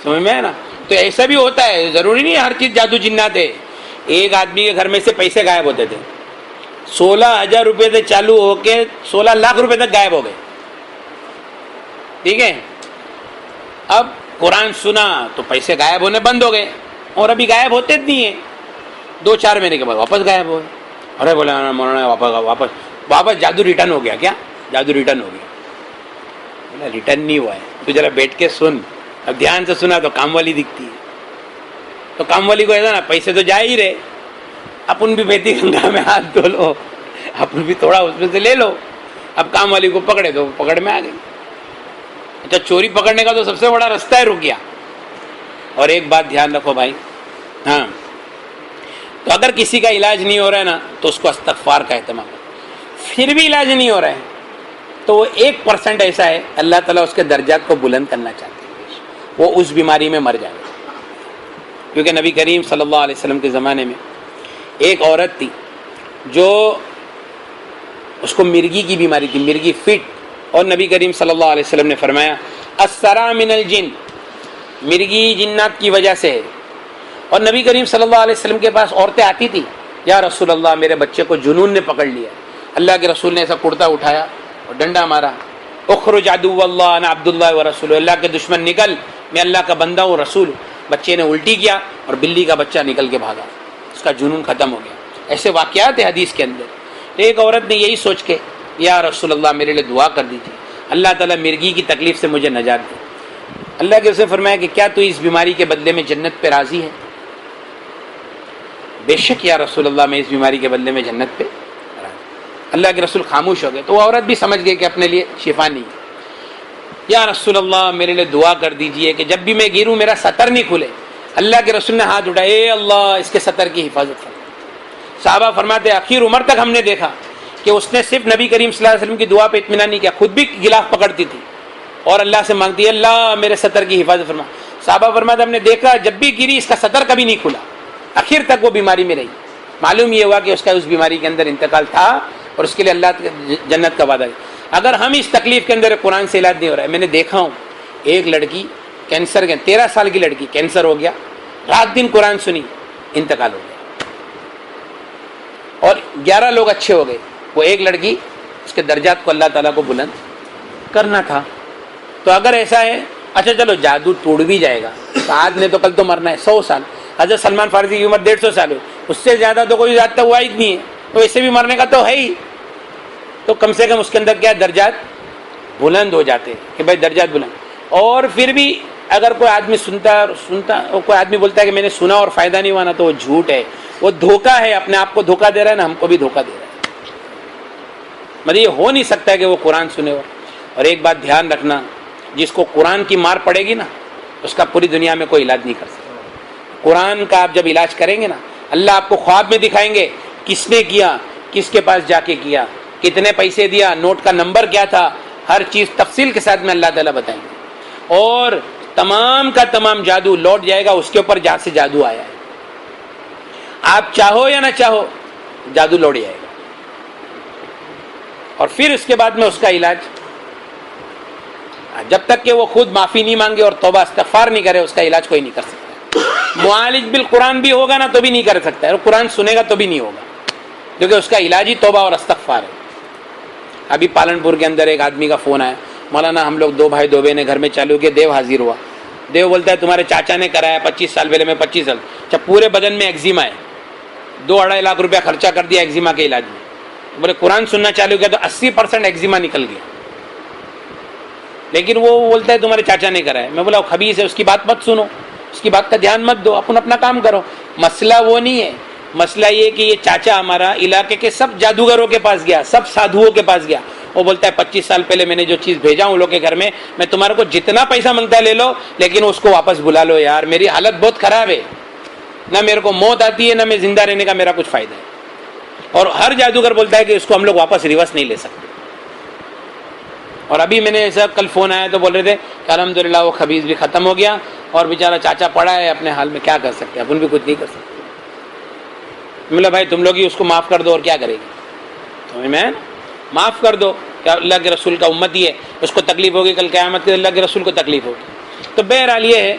سمجھ میں ہے نا؟ تو ایسا بھی ہوتا ہے، ضروری نہیں ہے ہر چیز جادو جنات ہے۔ ایک آدمی کے گھر میں سے پیسے غائب ہوتے تھے، 16,000 روپے سے چالو ہو کے 16 لاکھ روپے تک غائب ہو گئے، ٹھیک ہے؟ اب قرآن سنا تو پیسے غائب ہونے بند ہو گئے، اور ابھی غائب ہوتے نہیں ہیں، 2-4 مہینے کے بعد واپس غائب ہوئے۔ ارے بولے مولانا واپس جادو ریٹرن ہو گیا کیا؟ جادو ریٹرن ہو گیا۔ بولا ریٹرن نہیں ہوا ہے، تو ذرا بیٹھ کے سن، اب دھیان سے سنا تو کام والی دکھتی ہے، تو کام والی کو ایسا نا پیسے تو جا ہی رہے، اپن بھی بہتی گنگا میں ہاتھ دھو لو، اپن بھی تھوڑا اس میں سے لے لو۔ اب کام والی کو پکڑے تو پکڑ میں آ گئی۔ اچھا چوری پکڑنے کا تو سب سے بڑا رستہ ہے رکیا۔ اور ایک بات دھیان رکھو بھائی، ہاں، تو اگر کسی کا علاج نہیں ہو رہا ہے نا تو اس کو استغفار کا اہتمام کرو، پھر بھی علاج نہیں ہو رہا ہے تو وہ 1% ایسا ہے اللہ تعالیٰ اس کے درجات کو بلند کرنا چاہتے ہیں، وہ اس بیماری میں مر جائے۔ کیونکہ نبی کریم صلی اللہ علیہ وسلم کے زمانے میں ایک عورت تھی جو اس کو مرگی کی بیماری تھی، مرگی فٹ، اور نبی کریم صلی اللہ علیہ وسلم نے فرمایا السرا من الجن، مرگی جنات کی وجہ سے ہے۔ اور نبی کریم صلی اللہ علیہ وسلم کے پاس عورتیں آتی تھی، یا رسول اللہ میرے بچے کو جنون نے پکڑ لیا۔ اللہ کے رسول نے ایسا کرتا اٹھایا اور ڈنڈا مارا، اخرج عدو اللہ انا عبد اللہ و رسول، اللہ کے دشمن نکل، میں اللہ کا بندہ ہوں رسول ہوں۔ بچے نے الٹی کیا اور بلی کا بچہ نکل کے بھاگا، اس کا جنون ختم ہو گیا. ایسے واقعات ہیں حدیث کے اندر. ایک عورت نے یہی سوچ کے یا رسول اللہ میرے لیے دعا کر دیجیے, اللہ تعالیٰ مرگی کی تکلیف سے مجھے نجات دے. اللہ کے رسول نے فرمایا کہ کیا تو اس بیماری کے بدلے میں جنت پہ راضی ہے؟ بے شک یا رسول اللہ میں اس بیماری کے بدلے میں جنت پہ راضی. اللہ کے رسول خاموش ہو گئے تو وہ عورت بھی سمجھ گئی کہ اپنے لیے شفا نہیں. یا رسول اللہ میرے لیے دعا کر دیجئے کہ جب بھی میں گروں میرا سطر نہیں کھلے. اللہ کے رسول نے ہاتھ اٹھایا, اے اللہ اس کے سطر کی حفاظت فرما. صحابہ فرماتے آخر عمر تک ہم نے دیکھا کہ اس نے صرف نبی کریم صلی اللہ علیہ وسلم کی دعا پہ اطمینان نہیں کیا, خود بھی غلاف پکڑتی تھی اور اللہ سے مانگتی ہے اللہ میرے سطر کی حفاظت فرما. صحابہ فرماتے ہم نے دیکھا جب بھی گری اس کا سطر کبھی نہیں کھلا, آخر تک وہ بیماری میں رہی. معلوم یہ ہوا کہ اس کا اس بیماری کے اندر انتقال تھا اور اس کے لیے اللہ جنت کا وعدہ ہے. اگر ہم اس تکلیف کے اندر قرآن سے علاج نہیں ہو رہا ہے. میں نے دیکھا ہوں ایک لڑکی کینسر کے 13 سال کی لڑکی کینسر ہو گیا, رات دن قرآن سنی, انتقال ہو گیا. اور 11 لوگ اچھے ہو گئے. وہ ایک لڑکی اس کے درجات کو اللہ تعالیٰ کو بلند کرنا تھا. تو اگر ایسا ہے اچھا چلو جادو ٹوٹ بھی جائے گا تو آج نے تو کل تو مرنا ہے 100 سال. حضرت سلمان فارسی کی عمر 150 سال ہوئی, اس سے زیادہ تو کوئی زیادہ ہوا ہی نہیں ہے, تو اسے بھی مرنے کا تو ہے ہی. تو کم سے کم اس کے اندر کیا درجات بلند ہو جاتے کہ بھائی درجات بلند. اور پھر بھی اگر کوئی آدمی سنتا کوئی آدمی بولتا ہے کہ میں نے سنا اور فائدہ نہیں ہوا نا, تو وہ جھوٹ ہے, وہ دھوکہ ہے, اپنے آپ کو دھوکہ دے رہا ہے نا, ہم کو بھی دھوکہ دے رہا ہے. مطلب یہ ہو نہیں سکتا ہے کہ وہ قرآن سنے ہو. اور ایک بات دھیان رکھنا, جس کو قرآن کی مار پڑے گی نا اس کا پوری دنیا میں کوئی علاج نہیں کر سکتا. قرآن کا آپ جب علاج کریں گے نا, اللہ آپ کو خواب میں دکھائیں گے کس نے کیا, کس کے پاس جا کے کیا, کتنے پیسے دیا, نوٹ کا نمبر کیا تھا, ہر چیز تفصیل کے ساتھ میں اللہ تعالیٰ بتائیں گے. اور تمام کا تمام جادو لوٹ جائے گا اس کے اوپر جہاں سے جادو آیا ہے. آپ چاہو یا نہ چاہو جادو لوٹ جائے گا. اور پھر اس کے بعد میں اس کا علاج, جب تک کہ وہ خود معافی نہیں مانگے اور توبہ استغفار نہیں کرے اس کا علاج کوئی نہیں کر سکتا. معالج بالقرآن بھی ہوگا نا تو بھی نہیں کر سکتا ہے, اور قرآن سنے گا تو بھی نہیں ہوگا, کیونکہ اس کا علاج ہی توبہ اور استغفار ہے. ابھی پالنپور کے اندر ایک آدمی کا فون آیا, مولانا ہم لوگ 2 بھائی 2 بہنیں گھر میں چالو کیے, دیو حاضر ہوا. دیو بولتا ہے تمہارے چاچا نے کرایا 25 سال پہلے, میں 25 سال, جب پورے بدن میں ایگزیما ہے, 2-2.5 لاکھ روپیہ خرچہ کر دیا ایگزیما کے علاج میں. بولے قرآن سننا چالو کیا تو 80% ایگزیما نکل گیا, لیکن وہ بولتا ہے تمہارے چاچا نے کرایا. میں بولا خبیث ہے, اس کی بات مت سنو, اس کی بات کا دھیان مت دو, اپنا کام کرو. مسئلہ وہ نہیں ہے, مسئلہ یہ کہ یہ چاچا ہمارا علاقے کے سب جادوگروں کے پاس گیا, سب سادھوؤں کے پاس گیا. وہ بولتا ہے 25 سال پہلے میں نے جو چیز بھیجا ہوں لوگ کے گھر میں تمہارے کو جتنا پیسہ مانگتا ہے لے لو, لیکن اس کو واپس بلا لو یار, میری حالت بہت خراب ہے, نہ میرے کو موت آتی ہے نہ میں زندہ رہنے کا میرا کچھ فائدہ ہے. اور ہر جادوگر بولتا ہے کہ اس کو ہم لوگ واپس ریورس نہیں لے سکتے. اور ابھی میں نے ایسا کل فون آیا تو بول رہے تھے کہ الحمدللہ وہ خبیث بھی ختم ہو گیا اور بیچارہ چاچا پڑا ہے اپنے حال میں, کیا کر سکتے ہیں, اپن بھی کچھ نہیں کر سکتے. ملا بھائی تم لوگ ہی اس کو معاف کر دو اور کیا کرے گی, تو میں معاف کر دو, کہ اللہ کے رسول کا امتی ہے, اس کو تکلیف ہوگی کل قیامت کے اللہ کے رسول کو تکلیف ہوگی. تو بہرحال یہ ہے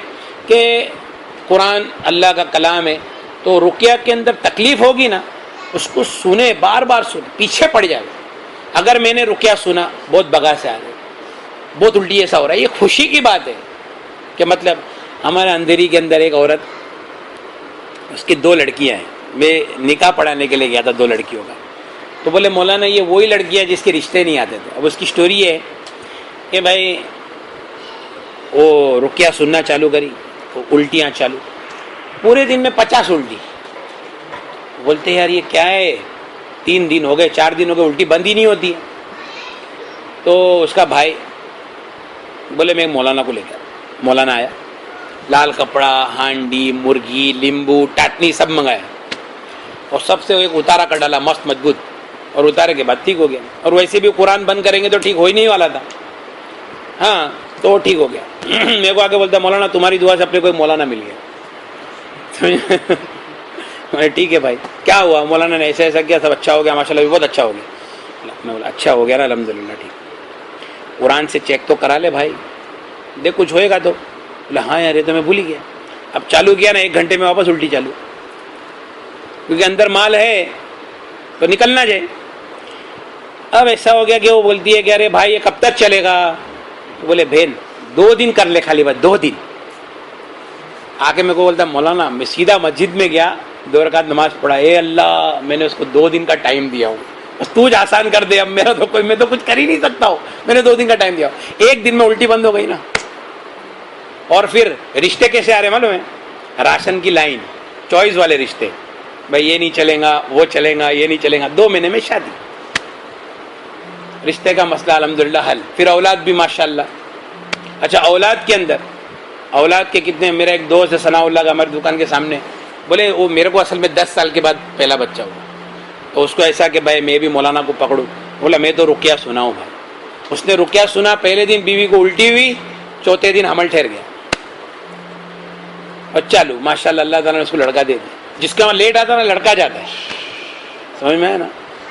کہ قرآن اللہ کا کلام ہے, تو رقیہ کے اندر تکلیف ہوگی نا اس کو سنے, بار بار سنے, پیچھے پڑ جائے گا. اگر میں نے رقیہ سنا بہت بگا سے آ گئے, بہت الٹی ایسا ہو رہا ہے, یہ خوشی کی بات ہے کہ مطلب ہمارے اندھیری کے اندر ایک عورت, اس کی 2 لڑکیاں ہیں, میں نکاح پڑھانے کے لیے گیا تھا 2 لڑکیوں کا. تو بولے مولانا یہ وہی لڑکی ہے جس کے رشتے نہیں آتے تھے. اب اس کی سٹوری یہ ہے کہ بھائی وہ رقیہ سننا چالو کری, وہ الٹیاں چالو, پورے دن میں 50 الٹی. بولتے یار یہ کیا ہے, 3 دن ہو گئے 4 دن ہو گئے الٹی بند ہی نہیں ہوتی ہے. تو اس کا بھائی بولے میں مولانا کو لے کے, مولانا آیا, لال کپڑا, ہانڈی, مرغی, لیمبو, ٹاٹنی سب منگایا, اور سب سے ایک اتارا کر ڈالا مست مضبوط, اور اتارے کے بعد ٹھیک ہو گیا. اور ویسے بھی قرآن بند کریں گے تو ٹھیک ہو ہی نہیں والا تھا, ہاں تو وہ ٹھیک ہو گیا. میرے کو آگے بولتا مولانا تمہاری دعا سے اپنے کوئی مولانا مل گیا. ٹھیک ہے بھائی کیا ہوا, مولانا نے ایسا ایسا کیا, سب اچھا ہو گیا ماشاء اللہ, بہت اچھا ہو گیا. میں بولا اچھا ہو گیا نا الحمدللہ, ٹھیک. قرآن سے چیک تو کرا لے بھائی, دیکھ کچھ ہوئے گا تو. بولا ہاں یار یہ تو میں بھول ہی گیا. اب چالو کیا نا 1 گھنٹے میں واپس الٹی چالو, کیونکہ اندر مال ہے تو نکلنا جائے. اب ایسا ہو گیا کہ وہ بولتی ہے کہ ارے بھائی یہ کب تک چلے گا. بولے بہن 2 دن کر لے خالی بات, 2 دن. آ کے میرے کو بولتا مولانا, میں سیدھا مسجد میں گیا, 2 رکعت نماز پڑھا. اے اللہ میں نے اس کو 2 دن کا ٹائم دیا ہوں, بس تو آسان کر دے, اب میرا تو کوئی, میں تو کچھ کر ہی نہیں سکتا ہوں, میں نے 2 دن کا ٹائم دیا. 1 دن میں الٹی بند ہو گئی نا. اور پھر رشتے کیسے آ رہے معلوم ہے؟ راشن کی لائن, چوائس والے رشتے, بھائی یہ نہیں چلیں گا, وہ چلیں گا, یہ نہیں چلیں گا. 2 مہینے میں شادی, رشتے کا مسئلہ الحمدللہ حل. پھر اولاد بھی ماشاءاللہ. اچھا اولاد کے اندر, اولاد کے کتنے, میرا ایک دوست ہے ثناء اللہ کا, ہماری دکان کے سامنے, بولے وہ میرے کو اصل میں 10 سال کے بعد پہلا بچہ ہوا. تو اس کو ایسا کہ بھائی میں بھی مولانا کو پکڑوں. بولا میں تو رقیہ سنا ہوں بھائی. اس نے رقیہ سنا, پہلے دن بیوی کو الٹی ہوئی, چوتھے دن حمل ٹھہر گیا اور چالو. ماشاءاللہ اللہ تعالیٰ نے اس کو لڑکا دے دیا. جس کا وہاں لیٹ آتا ہے نا لڑکا جاتا ہے, سمجھ میں ہے نا.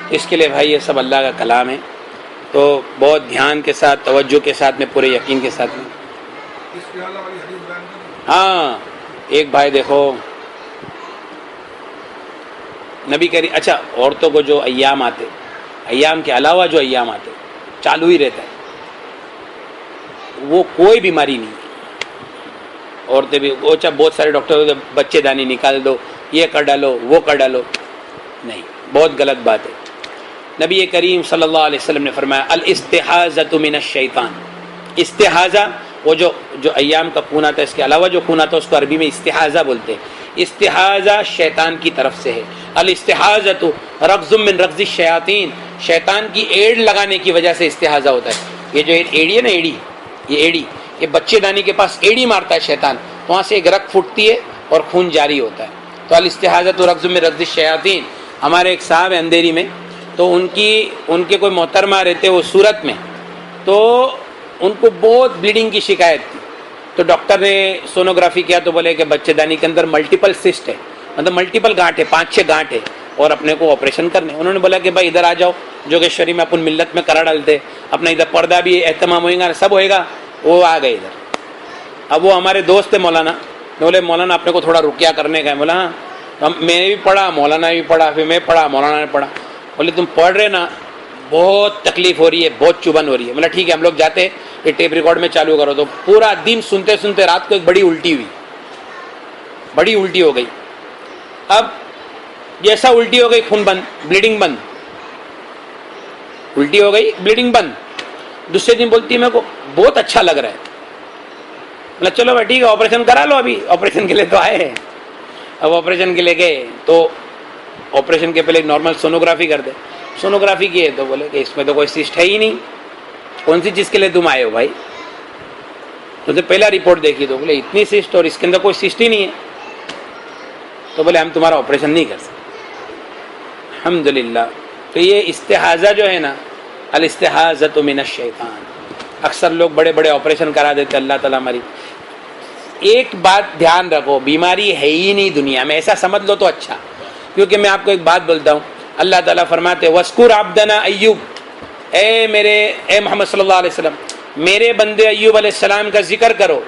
اس کے لیے بھائی یہ سب اللہ کا کلام ہے, تو بہت دھیان کے ساتھ, توجہ کے ساتھ میں, پورے یقین کے ساتھ میں. ہاں ایک بھائی دیکھو نبی کریم, اچھا عورتوں کو جو ایام آتے, ایام کے علاوہ جو ایام آتے چالو ہی رہتا ہے, وہ کوئی بیماری نہیں. عورتیں بھی اچھا بہت سارے ڈاکٹر بچے دانی نکال دو, یہ کر ڈالو, وہ کر ڈالو, نہیں, بہت غلط بات ہے. نبی کریم صلی اللہ علیہ وسلم نے فرمایا الاستحاضۃ من الشیطان. استحاضہ وہ جو ایام کا خون آتا ہے, اس کے علاوہ جو خون آتا ہے اس کو عربی میں استحاضہ بولتے ہیں. استحاضہ شیطان کی طرف سے ہے. الاستحاضۃ رغز من رغز الشیاطین, شیطان کی ایڑ لگانے کی وجہ سے استحاضہ ہوتا ہے. یہ جو ایڑی ہے نا, ایڑی, یہ ایڑی, یہ بچے دانی کے پاس ایڑی مارتا ہے شیطان, تو وہاں سے ایک رگ پھوٹتی ہے اور خون جاری ہوتا ہے. تو الاستحاضۃ رغز من رغز الشیاطین. ہمارے ایک صاحب ہیں اندھیری میں, تو ان کے کوئی محترمہ رہتے وہ صورت میں, تو ان کو بہت بلیڈنگ کی شکایت تھی. تو ڈاکٹر نے سونوگرافی کیا تو بولے کہ بچے دانی کے اندر ملٹیپل سسٹ ہے, مطلب ملٹیپل گانٹ ہے, 5-6 گانٹ ہے, اور اپنے کو آپریشن کرنے. انہوں نے بولا کہ بھائی ادھر آ جاؤ, جوگیشوری میں اپن ملت میں کرا ڈالتے, اپنا ادھر پردہ بھی اہتمام ہوئے گا, سب ہوئے گا. وہ آ گئے ادھر. اب وہ ہمارے دوست ہے مولانا, بولے مولانا اپنے کو تھوڑا رقیہ کرنے کا ہے. بولا ہاں, میں نے بھی پڑھا, مولانا بھی پڑھا, پھر میں پڑھا, مولانا نے پڑھا. بولے تم پڑھ رہے نا, بہت تکلیف ہو رہی ہے, بہت چبھن ہو رہی ہے. بولا ٹھیک ہے, ہم لوگ جاتے, یہ ٹیپ ریکارڈ میں چالو کرو. تو پورا دن سنتے سنتے رات کو ایک بڑی الٹی ہوئی, بڑی الٹی ہو گئی. اب جیسا الٹی ہو گئی خون بند, بلیڈنگ بند, الٹی ہو گئی بلیڈنگ بند. دوسرے دن بولتی ہے میرے کو بہت اچھا لگ رہا ہے. بولا چلو بھائی ٹھیک ہے, آپریشن کرا لو, ابھی آپریشن کے لیے تو آئے ہیں. اب آپریشن کے لیے گئے تو آپریشن کے پہلے نارمل سونوگرافی کر دے. سونوگرافی کی ہے تو بولے کہ اس میں تو کوئی سسٹ ہے ہی نہیں. کون سی چیز کے لیے تم آئے ہو بھائی؟ تو پہلا رپورٹ دیکھی تو بولے اتنی سسٹ, اور اس کے اندر کوئی سسٹ ہی نہیں ہے. تو بولے ہم تمہارا آپریشن نہیں کر سکتے. الحمدللہ. تو یہ استحاضہ جو ہے نا, الاستحاضۃ من الشیطان. اکثر لوگ بڑے بڑے آپریشن کرا دیتے, اللہ تعالیٰ ہماری. ایک بات دھیان رکھو, بیماری ہے ہی نہیں دنیا میں, ایسا سمجھ لو تو اچھا. کیونکہ میں آپ کو ایک بات بولتا ہوں, اللہ تعالیٰ فرماتے وَاذْكُرْ عَبْدَنَا ایوب, اے محمد صلی اللہ علیہ وسلم, میرے بندے ایوب علیہ السلام کا ذکر کرو.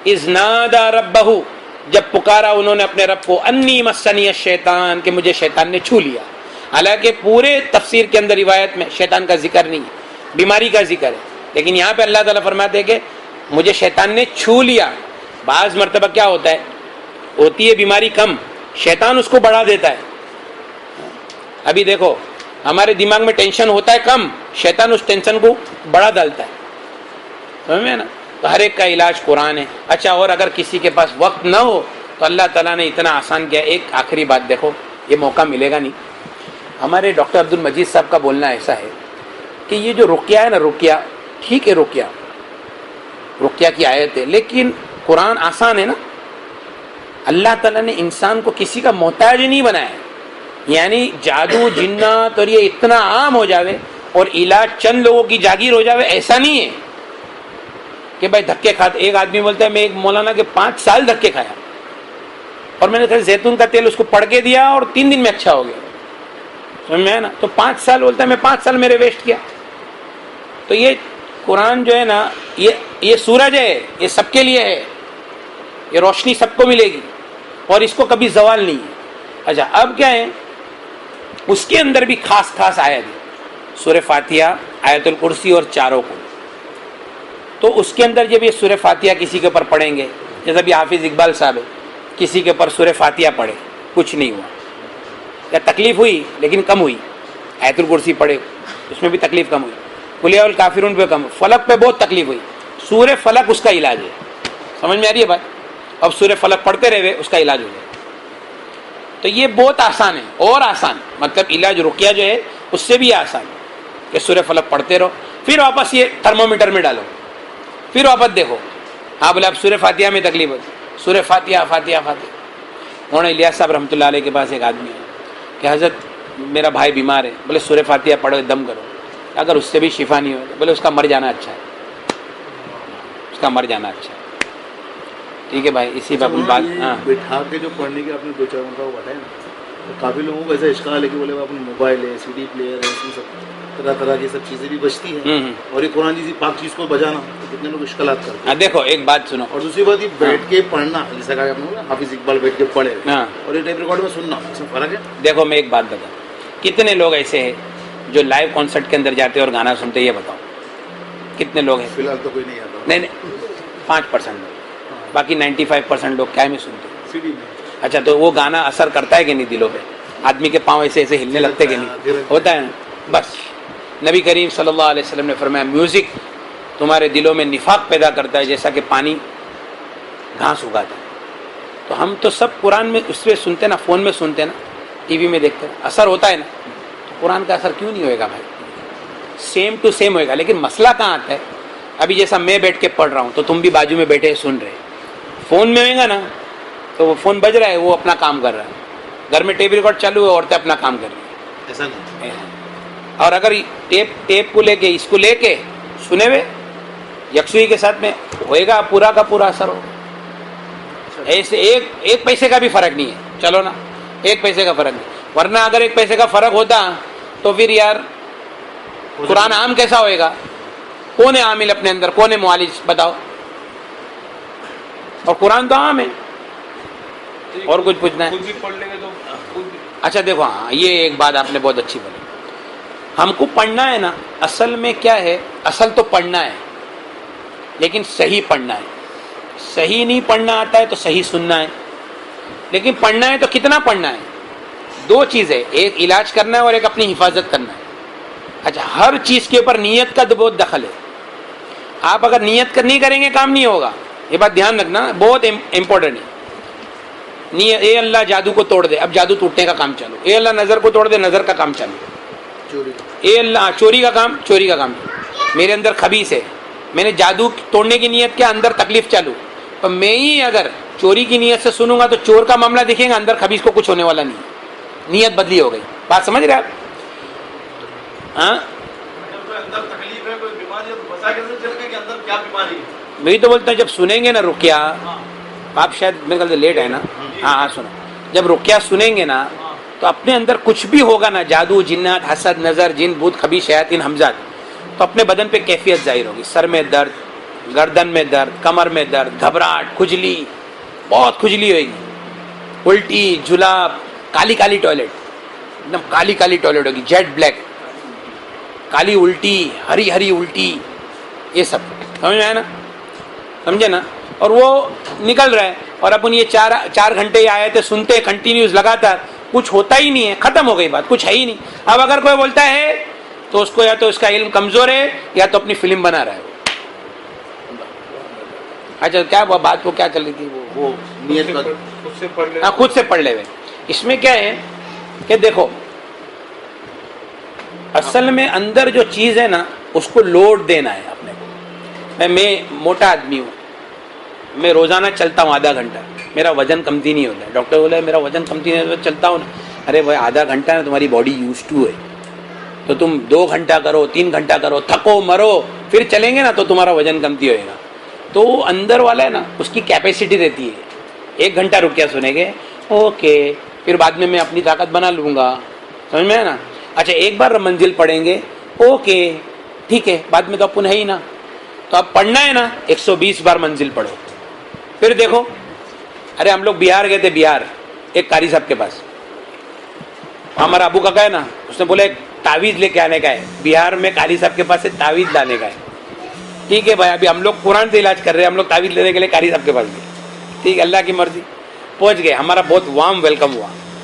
اذ نادى ربہ, جب پکارا انہوں نے اپنے رب کو, انی مسنی الشیطان, کہ مجھے شیطان نے چھو لیا. حالانکہ پورے تفسیر کے اندر روایت میں شیطان کا ذکر نہیں ہے, بیماری کا ذکر ہے. لیکن یہاں پہ اللہ تعالیٰ فرماتے ہیں کہ مجھے شیطان نے چھو لیا. بعض مرتبہ کیا ہوتا ہے, ہوتی ہے بیماری کم, شیطان اس کو بڑھا دیتا ہے. ابھی دیکھو ہمارے دماغ میں ٹینشن ہوتا ہے کم, شیطان اس ٹینشن کو بڑھا ڈالتا ہے, سمجھ میں نا. تو ہر ایک کا علاج قرآن ہے. اچھا, اور اگر کسی کے پاس وقت نہ ہو تو اللہ تعالیٰ نے اتنا آسان کیا. ایک آخری بات دیکھو, یہ موقع ملے گا نہیں. ہمارے ڈاکٹر عبد المجید صاحب کا بولنا ایسا ہے کہ یہ جو رقیہ ہے نا, رقیہ ٹھیک ہے, رقیہ کی آیت ہے, لیکن قرآن آسان ہے نا. اللہ تعالیٰ نے انسان کو کسی کا محتاج نہیں بنایا ہے. یعنی جادو جنات اور یہ اتنا عام ہو جاوے اور علاج چند لوگوں کی جاگیر ہو جاوے, ایسا نہیں ہے کہ بھائی دھکے کھاتے. ایک آدمی بولتا ہے میں ایک مولانا کے 5 سال دھکے کھایا, اور میں نے زیتون کا تیل اس کو پڑھ کے دیا اور 3 دن میں اچھا ہو گیا, سمجھ میں ہے نا. تو 5 سال بولتا ہے میں 5 سال میرے ویسٹ کیا. تو یہ قرآن جو ہے نا, یہ سورج ہے, یہ سب کے لیے ہے, یہ روشنی سب کو ملے گی اور اس کو کبھی زوال نہیں ہے. اچھا, اب کیا ہے, اس کے اندر بھی خاص خاص آیت ہے. سورہ فاتحہ, آیت الکرسی اور چاروں کو. تو اس کے اندر جب یہ سورہ فاتحہ کسی کے اوپر پڑھیں گے, جیسا بھی حافظ اقبال صاحب ہے, کسی کے اوپر سورہ فاتحہ پڑھے کچھ نہیں ہوا. یا تکلیف ہوئی لیکن کم ہوئی, آیت الکرسی پڑھے اس میں بھی تکلیف کم ہوئی, قل یا الکافرون پہ کم, فلق پہ بہت تکلیف ہوئی, سورہ فلق اس کا علاج ہے. سمجھ میں آ رہی ہے بات؟ اب سورہ فلق پڑھتے رہے اس کا علاج ہو جائے. تو یہ بہت آسان ہے, اور آسان مطلب علاج رقیہ جو ہے اس سے بھی آسان کہ سورہ فلق پڑھتے رہو, پھر واپس یہ تھرمومیٹر میں ڈالو, پھر واپس دیکھو. ہاں بولے اب سورہ فاتحہ میں تکلیف ہوتی, سورہ فاتحہ فاتحہ فاتحہ. مولانا الیاس صاحب رحمۃ اللہ علیہ کے پاس ایک آدمی ہے کہ حضرت میرا بھائی بیمار ہے, بولے سورہ فاتحہ پڑھو دم کرو, اگر اس سے بھی شفا نہیں ہو بولے اس کا مر جانا اچھا ہے, اس کا مر جانا اچھا ہے. ٹھیک ہے بھائی, اسی پہ اپنی بات. ہاں بٹھا کے جو پڑھنے کے آپ نے 2-4 گھنٹہ وہ بتایا نا, تو کافی لوگوں کو ایسا اشکال ہے کہ بولے اپنے موبائل ہے, سی ڈی پلیئر ہے, اس میں سب طرح طرح کی سب چیزیں بھی بچتی ہیں, اور یہ قرآن جیسی پاک چیز کو بجانا تو کتنے لوگ اشکالات کرتے ہیں. دیکھو ایک بات سنو, اور دوسری بات یہ بیٹھ کے پڑھنا, جیسا کہ آپ نے حافظ اقبال بیٹھ کے پڑھے, اور یہ ٹیپ ریکارڈ میں سننا, اس میں فرق ہے. دیکھو میں ایک بات بتاؤں, کتنے لوگ ایسے ہیں جو لائیو کانسرٹ کے اندر جاتے ہیں اور گانا سنتے ہیں, یہ بتاؤ کتنے لوگ ہیں؟ فی الحال تو کوئی نہیں آتا. نہیں 5% لوگ, باقی 95% لوگ کیا میں سنتے ہیں؟ سی ڈی میں. اچھا تو وہ گانا اثر کرتا ہے کہ نہیں دلوں پہ؟ آدمی کے پاؤں ایسے ایسے ہلنے لگتے کہ نہیں؟ ہوتا ہے نا. بس نبی کریم صلی اللہ علیہ وسلم نے فرمایا میوزک تمہارے دلوں میں نفاق پیدا کرتا ہے جیسا کہ پانی گھاس اگاتا ہے. تو ہم تو سب قرآن میں اس پہ سنتے نا, فون میں سنتے نا, ٹی وی میں دیکھتے ہیں, اثر ہوتا ہے نا. تو قرآن کا اثر کیوں نہیں ہوئے گا بھائی؟ سیم ٹو سیم ہوئے گا. لیکن مسئلہ کہاں آتا ہے؟ ابھی جیسا میں بیٹھ کے پڑھ رہا ہوں تو تم بھی بازو میں بیٹھے سن رہے, فون میں ہوئے گا نا تو وہ فون بج رہا ہے, وہ اپنا کام کر رہا ہے, گھر میں ٹیپ ریکارڈ چالو ہے, عورتیں اپنا کام کر رہی ہیں. ایسا نہیں. اور اگر ٹیپ کو لے کے اس کو لے کے سنے ہوئے یکسوئی کے ساتھ میں ہوئے گا, پورا کا پورا اثر ہوگا. ایسے ایک پیسے کا بھی فرق نہیں ہے, چلو نا ایک پیسے کا فرق نہیں, ورنہ اگر ایک پیسے کا فرق ہوتا تو پھر یار قرآن عام کیسا ہوئے گا؟ کون ہے عامل اپنے اندر, کون ہے معالج بتاؤ؟ اور قرآن تو عام ہے. اور کچھ پوچھنا ہے؟ اچھا دیکھو, ہاں یہ ایک بات آپ نے بہت اچھی بولی, ہم کو پڑھنا ہے نا, اصل میں کیا ہے, اصل تو پڑھنا ہے لیکن صحیح پڑھنا ہے. صحیح نہیں پڑھنا آتا ہے تو صحیح سننا ہے, لیکن پڑھنا ہے تو کتنا پڑھنا ہے؟ 2 چیزیں, ایک علاج کرنا ہے اور ایک اپنی حفاظت کرنا ہے. اچھا ہر چیز کے اوپر نیت کا بہت دخل ہے. آپ اگر نیت نہیں کریں گے کام نہیں ہوگا, یہ بات دھیان رکھنا, بہت امپورٹنٹ ہے. اے اللہ جادو کو توڑ دے, اب جادو ٹوٹنے کا کام چالو. اے اللہ نظر کو توڑ دے, نظر کا کام چالو. اے اللہ چوری کا کام میرے اندر خبیث ہے, میں نے جادو توڑنے کی نیت کے اندر تکلیف چالو, تو میں ہی اگر چوری کی نیت سے سنوں گا تو چور کا معاملہ دیکھیں گا, اندر خبیث کو کچھ ہونے والا نہیں, نیت بدلی ہو گئی. بات سمجھ رہے آپ؟ ہاں میں تو بولتا ہوں جب سنیں گے نا رقیہ, آپ شاید میرے خیال سے لیٹ ہے نا, ہاں سنو, جب رقیہ سنیں گے نا تو اپنے اندر کچھ بھی ہوگا نا, جادو جنات حسد نظر جن بھوت خبیث شیاطین ہمزاد, تو اپنے بدن پہ کیفیت ظاہر ہوگی. سر میں درد, گردن میں درد, کمر میں درد, گھبراہٹ, کھجلی, بہت کھجلی ہوئے گی, الٹی, جلاب, کالی کالی ٹوائلٹ, ایک دم کالی کالی ٹوائلٹ ہوگی, جیٹ بلیک, کالی الٹی, ہری ہری الٹی, یہ سب سمجھ میں آیا نا, سمجھے نا. اور وہ نکل رہا ہے, اور اپن یہ 4 گھنٹے آیتیں سنتے کنٹینیوز لگاتار, کچھ ہوتا ہی نہیں ہے, ختم ہو گئی بات, کچھ ہے ہی نہیں. اب اگر کوئی بولتا ہے تو اس کو یا تو اس کا علم کمزور ہے یا تو اپنی فلم بنا رہا ہے. اچھا کیا بات وہ کیا چل رہی تھی, وہ خود سے پڑھ لے ہوئے. اس میں کیا ہے کہ دیکھو اصل میں اندر جو چیز ہے نا اس کو لوڈ دینا ہے اپنے کو. میں موٹا آدمی ہوں, میں روزانہ چلتا ہوں آدھا گھنٹہ, میرا وزن کمتی نہیں ہوتا ہے. ڈاکٹر بولا میرا وزن کمتی نہیں ہوتا, چلتا ہوں نا. ارے بھائی آدھا گھنٹہ نا تمہاری باڈی یوز ٹو ہے, تو تم 2 گھنٹہ کرو, 3 گھنٹہ کرو, تھکو مرو, پھر چلیں گے نا تو تمہارا وزن کمتی ہوئے گا. تو اندر والا ہے نا اس کی کیپیسٹی رہتی ہے, 1 گھنٹہ رکیا سنیں گے, اوکے, پھر بعد میں اپنی طاقت بنا لوں گا, سمجھ میں ہے نا. اچھا ایک بار منزل پڑھیں گے, اوکے ٹھیک ہے, بعد میں تو اپن ہے ہی نا. تو اب پڑھنا ہے نا 120 بار منزل پڑھو. پھر دیکھو, ارے ہم لوگ بہار گئے تھے, بہار ایک قاری صاحب کے پاس, ہمارا ابو کا ہے نا, اس نے بولا ایک تعویذ لے کے آنے کا ہے, بہار میں قاری صاحب کے پاس سے تعویذ لانے کا ہے. ٹھیک ہے بھائی, ابھی ہم لوگ قرآن سے علاج کر رہے ہیں, ہم لوگ تعویذ لینے کے لیے قاری صاحب کے پاس گئے. ٹھیک ہے, اللہ کی مرضی, پہنچ گئے, ہمارا بہت وارم ویلکم ہوا.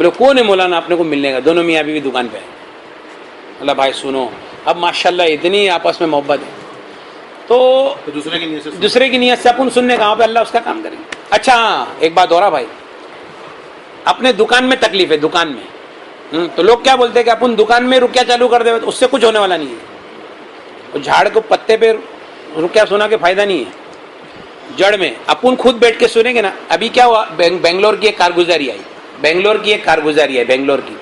بولے کون ہے مولانا آپ نے کو ملنے کا؟ دونوں میاں بیوی دکان پہ ہے. اللہ بھائی سنو، اب ماشاءاللہ اتنی آپس میں محبت ہے تو دوسرے کی نیت سے دوسرے کی نیت سے اپن سننے کہاں پہ، اللہ اس کا کام کریں. اچھا ایک بات اور ہے بھائی، اپنے دکان میں تکلیف ہے، دکان میں تو لوگ کیا بولتے ہیں کہ اپن دکان میں رکیا چالو کر دے، اس سے کچھ ہونے والا نہیں ہے. وہ جھاڑ کو پتے پہ رکیا سنا کے فائدہ نہیں ہے، جڑ میں اپن خود بیٹھ کے سنیں گے نا. ابھی کیا ہوا، بنگلور کی ایک کارگزاری آئی، بنگلور کی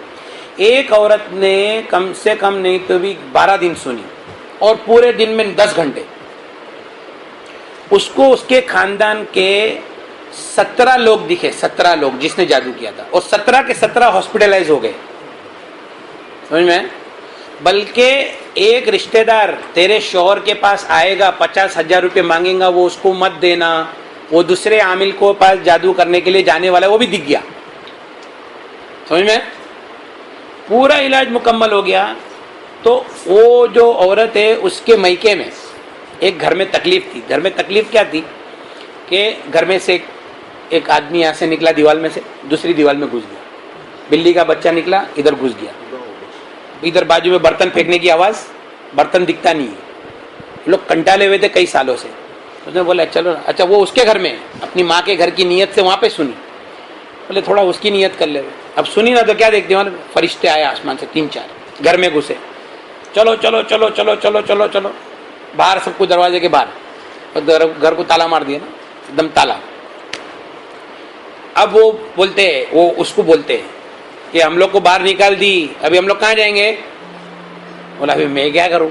ایک عورت نے کم سے کم نہیں تو بھی 12 دن سنی، اور پورے دن میں 10 گھنٹے. اس کو اس کے خاندان کے 17 لوگ دکھے، 17 لوگ جس نے جادو کیا تھا، اور 17 کے 17 ہاسپٹلائز ہو گئے. سمجھ میں؟ بلکہ ایک رشتہ دار تیرے شوہر کے پاس آئے گا، 50,000 روپے مانگے گا، وہ اس کو مت دینا. وہ دوسرے عامل کو پاس جادو کرنے کے لیے جانے والا وہ بھی دکھ گیا. سمجھ میں؟ پورا علاج مکمل ہو گیا. تو وہ جو عورت ہے اس کے میکے میں ایک گھر میں تکلیف تھی. گھر میں تکلیف کیا تھی کہ گھر میں سے ایک آدمی یہاں سے نکلا دیوال میں سے، دوسری دیوال میں گھس گیا. بلی کا بچہ نکلا، ادھر گھس گیا. ادھر بازو میں برتن پھینکنے کی آواز، برتن دکھتا نہیں ہے. لوگ کنٹالے ہوئے تھے کئی سالوں سے. اس نے بولا چلو، اچھا وہ اس کے گھر میں اپنی ماں کے گھر کی نیت سے وہاں پہ سنی. بولے تھوڑا اس کی نیت کر لے. اب سنی نا تو کیا دیکھتے ہیں، فرشتے آئے آسمان سے 3-4 گھر میں گھسے. چلو چلو چلو چلو چلو چلو چلو باہر، سب کو دروازے کے باہر. گھر کو تالا مار دیا نا، ایک دم تالا. اب وہ بولتے، وہ اس کو بولتے کہ ہم لوگ کو باہر نکال دی، ابھی ہم لوگ کہاں جائیں گے؟ بولا ابھی میں کیا کروں؟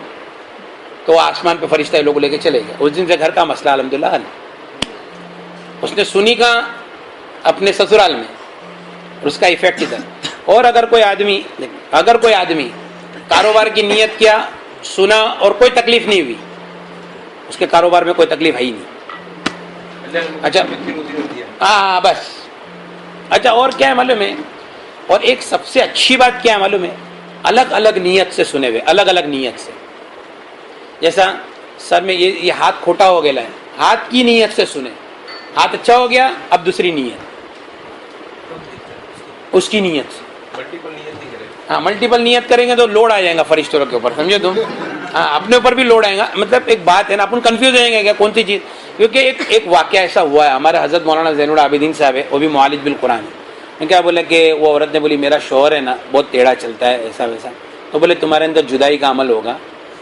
تو آسمان پہ فرشتہ لوگ لے کے چلے گئے. اس دن سے گھر کا مسئلہ الحمدللہ حل. اس نے سنی کہاں؟ اپنے سسرال میں، اس کا ایفیکٹ ادھر. اور اگر کوئی آدمی کاروبار کی نیت کیا، سنا اور کوئی تکلیف نہیں ہوئی، اس کے کاروبار میں کوئی تکلیف ہے ہی نہیں. اچھا ہاں بس. اچھا اور کیا ہے معلوم ہے؟ اور ایک سب سے اچھی بات کیا ہے معلوم ہے؟ الگ الگ نیت سے سنے ہوئے، الگ الگ نیت سے. جیسا سر میں یہ ہاتھ کھوٹا ہو گیا ہے، ہاتھ کی نیت سے سنے، ہاتھ اچھا ہو گیا، اب دوسری نیت اس کی نیت سے. ہاں ملٹیپل نیت کریں گے تو لوڈ آ جائے گا فرشتوں کے اوپر، سمجھے تم؟ ہاں اپنے اوپر بھی لوڈ آئے گا. مطلب ایک بات ہے نا، اپن کنفیوز ہو جائیں گے کیا کون سی چیز. کیونکہ ایک واقعہ ایسا ہوا ہے، ہمارے حضرت مولانا زین العابدین صاحب ہے، وہ بھی معالج بالقرآن ہے. کیا بولے کہ وہ عورت نے بولی میرا شوہر ہے نا بہت ٹیڑھا چلتا ہے ایسا ویسا. تو بولے تمہارے اندر جدائی کا عمل ہوگا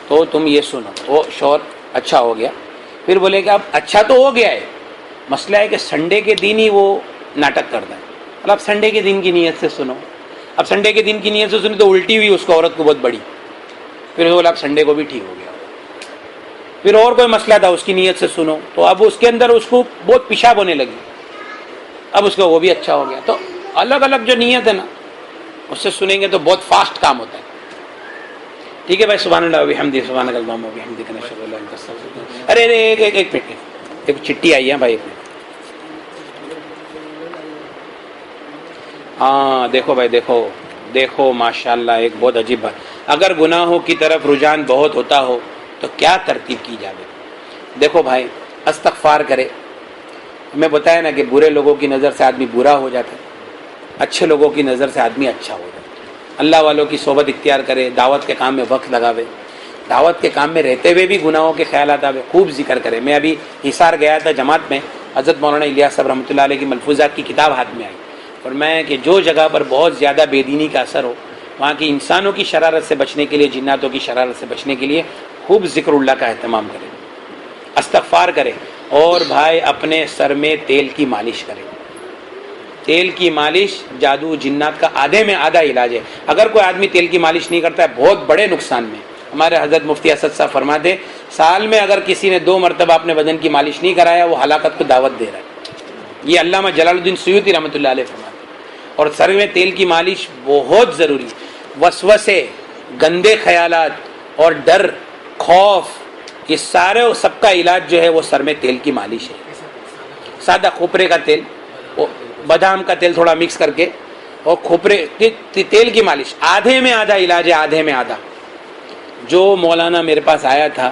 تو تم یہ سنو. وہ شوہر اچھا ہو گیا. پھر بولے کہ اب اچھا تو ہو گیا ہے، مسئلہ ہے کہ سنڈے کے دن ہی وہ ناٹک کرتا ہے. اب سنڈے کے دن کی نیت سے سنو. اب سنڈے کے دن کی نیت سے سنی تو الٹی ہوئی اس کو، عورت کو بہت بڑی. پھر بولا اب سنڈے کو بھی ٹھیک ہو گیا. پھر اور کوئی مسئلہ تھا، اس کی نیت سے سنو تو اب اس کے اندر اس کو بہت پیشاب ہونے لگی. اب اس کو وہ بھی اچھا ہو گیا. تو الگ الگ جو نیت ہے نا اس سے سنیں گے تو بہت فاسٹ کام ہوتا ہے. ٹھیک ہے بھائی. سبحان اللہ و بحمدہ، سبحان اللہ و بحمدہ، نشہد ان لا الہ الا انت نستغفرک. ارے ایک منٹ، ایک چٹھی آئی ہے بھائی، ایک منٹ. ہاں دیکھو بھائی، دیکھو ماشاءاللہ ایک بہت عجیب بات. اگر گناہوں کی طرف رجحان بہت ہوتا ہو تو کیا ترتیب کی جائے؟ دیکھو بھائی، استغفار کرے. ہمیں بتایا نا کہ برے لوگوں کی نظر سے آدمی برا ہو جاتا ہے، اچھے لوگوں کی نظر سے آدمی اچھا ہو جاتا ہے. اللہ والوں کی صحبت اختیار کرے، دعوت کے کام میں وقت لگاوے، دعوت کے کام میں رہتے ہوئے بھی گناہوں کے خیالات آوے، خوب ذکر کرے. میں ابھی حصار گیا تھا جماعت میں، حضرت مولانا الیاس صاحب رحمۃ اللہ علیہ کی ملفوظات کی کتاب ہاتھ میں آئی، اور میں کہ جو جگہ پر بہت زیادہ بے دینی کا اثر ہو وہاں کی انسانوں کی شرارت سے بچنے کے لیے، جناتوں کی شرارت سے بچنے کے لیے خوب ذکر اللہ کا اہتمام کرے، استغفار کرے. اور بھائی اپنے سر میں تیل کی مالش کرے. تیل کی مالش جادو جنات کا آدھے میں آدھا علاج ہے. اگر کوئی آدمی تیل کی مالش نہیں کرتا ہے بہت بڑے نقصان میں. ہمارے حضرت مفتی اسد صاحب فرماتے سال میں اگر کسی نے 2 مرتبہ اپنے بدن کی مالش نہیں کرایا وہ ہلاکت کو دعوت دے رہا ہے. یہ علامہ جلال الدین سیوطی رحمۃ اللہ علیہ فرماتے. اور سر میں تیل کی مالش بہت ضروری. وسوسے، گندے خیالات اور ڈر، خوف، یہ سارے سب کا علاج جو ہے وہ سر میں تیل کی مالش ہے. سادہ کھوپرے کا تیل، بادام کا تیل تھوڑا مکس کر کے، اور کھوپرے تیل کی مالش آدھے میں آدھا علاج ہے، آدھے میں آدھا. جو مولانا میرے پاس آیا تھا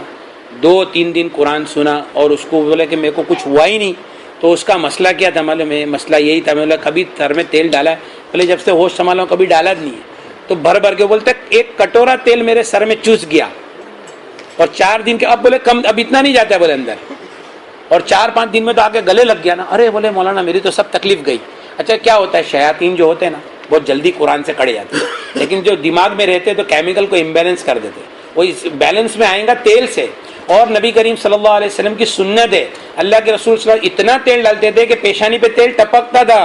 2-3 دن قرآن سنا اور اس کو بولے کہ میرے کو کچھ ہوا ہی نہیں، تو اس کا مسئلہ کیا تھا معلوم ہے؟ مسئلہ یہی تھا، میں بولا کبھی سر میں تیل ڈالا ہے؟ بولے جب سے ہوش سنبھالا ہوں کبھی ڈالا نہیں ہے. تو بھر بھر کے بولتے ایک کٹورا تیل میرے سر میں چوس گیا, اور 4 دن کے, اب بولے کم, اب اتنا نہیں جاتا ہے بولے اندر, اور 4-5 دن میں تو آگے گلے لگ گیا نا. ارے بولے مولانا میری تو سب تکلیف گئی. اچھا کیا ہوتا ہے, شیاطین جو ہوتے ہیں نا بہت جلدی قرآن سے کڑے جاتے ہیں, لیکن جو دماغ میں رہتے تو کیمیکل کو امبیلنس کر دیتے, وہ بیلنس میں آئیں گا تیل سے. اور نبی کریم صلی اللہ علیہ وسلم کی سنت ہے, اللہ کے رسول صلی اللہ علیہ وسلم اتنا تیل ڈالتے تھے کہ پیشانی پہ تیل ٹپکتا تھا,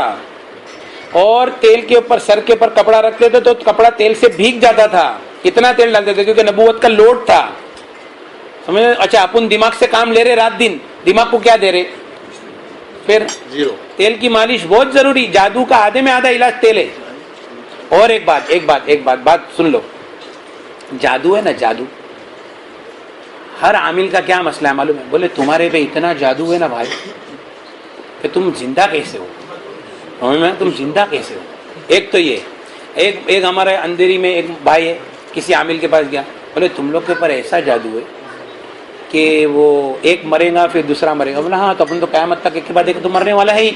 اور تیل کے اوپر سر کے اوپر کپڑا رکھتے تھے تو کپڑا تیل سے بھیگ جاتا تھا. اتنا تیل ڈالتے تھے کیونکہ نبوت کا لوڈ تھا, سمجھ. اچھا اپن دماغ سے کام لے رہے رات دن, دماغ کو کیا دے رہے, پھر زیرو. تیل کی مالش بہت ضروری. جادو کا آدھے میں آدھا علاج تیل ہے. اور ایک بات سن لو, جادو ہے نا, جادو ہر عامل کا کیا مسئلہ ہے معلوم ہے, بولے تمہارے پہ اتنا جادو ہے نا بھائی کہ تم زندہ کیسے ہو, تم زندہ کیسے ہو. ایک تو یہ, ایک ہمارے اندھیری میں ایک بھائی ہے, کسی عامل کے پاس گیا, بولے تم لوگ کے اوپر ایسا جادو ہے کہ وہ ایک مرے گا پھر دوسرا مرے گا. بولا ہاں تو اپن تو قیامت تک ایک کے بعد ایک تو مرنے والا ہے ہی,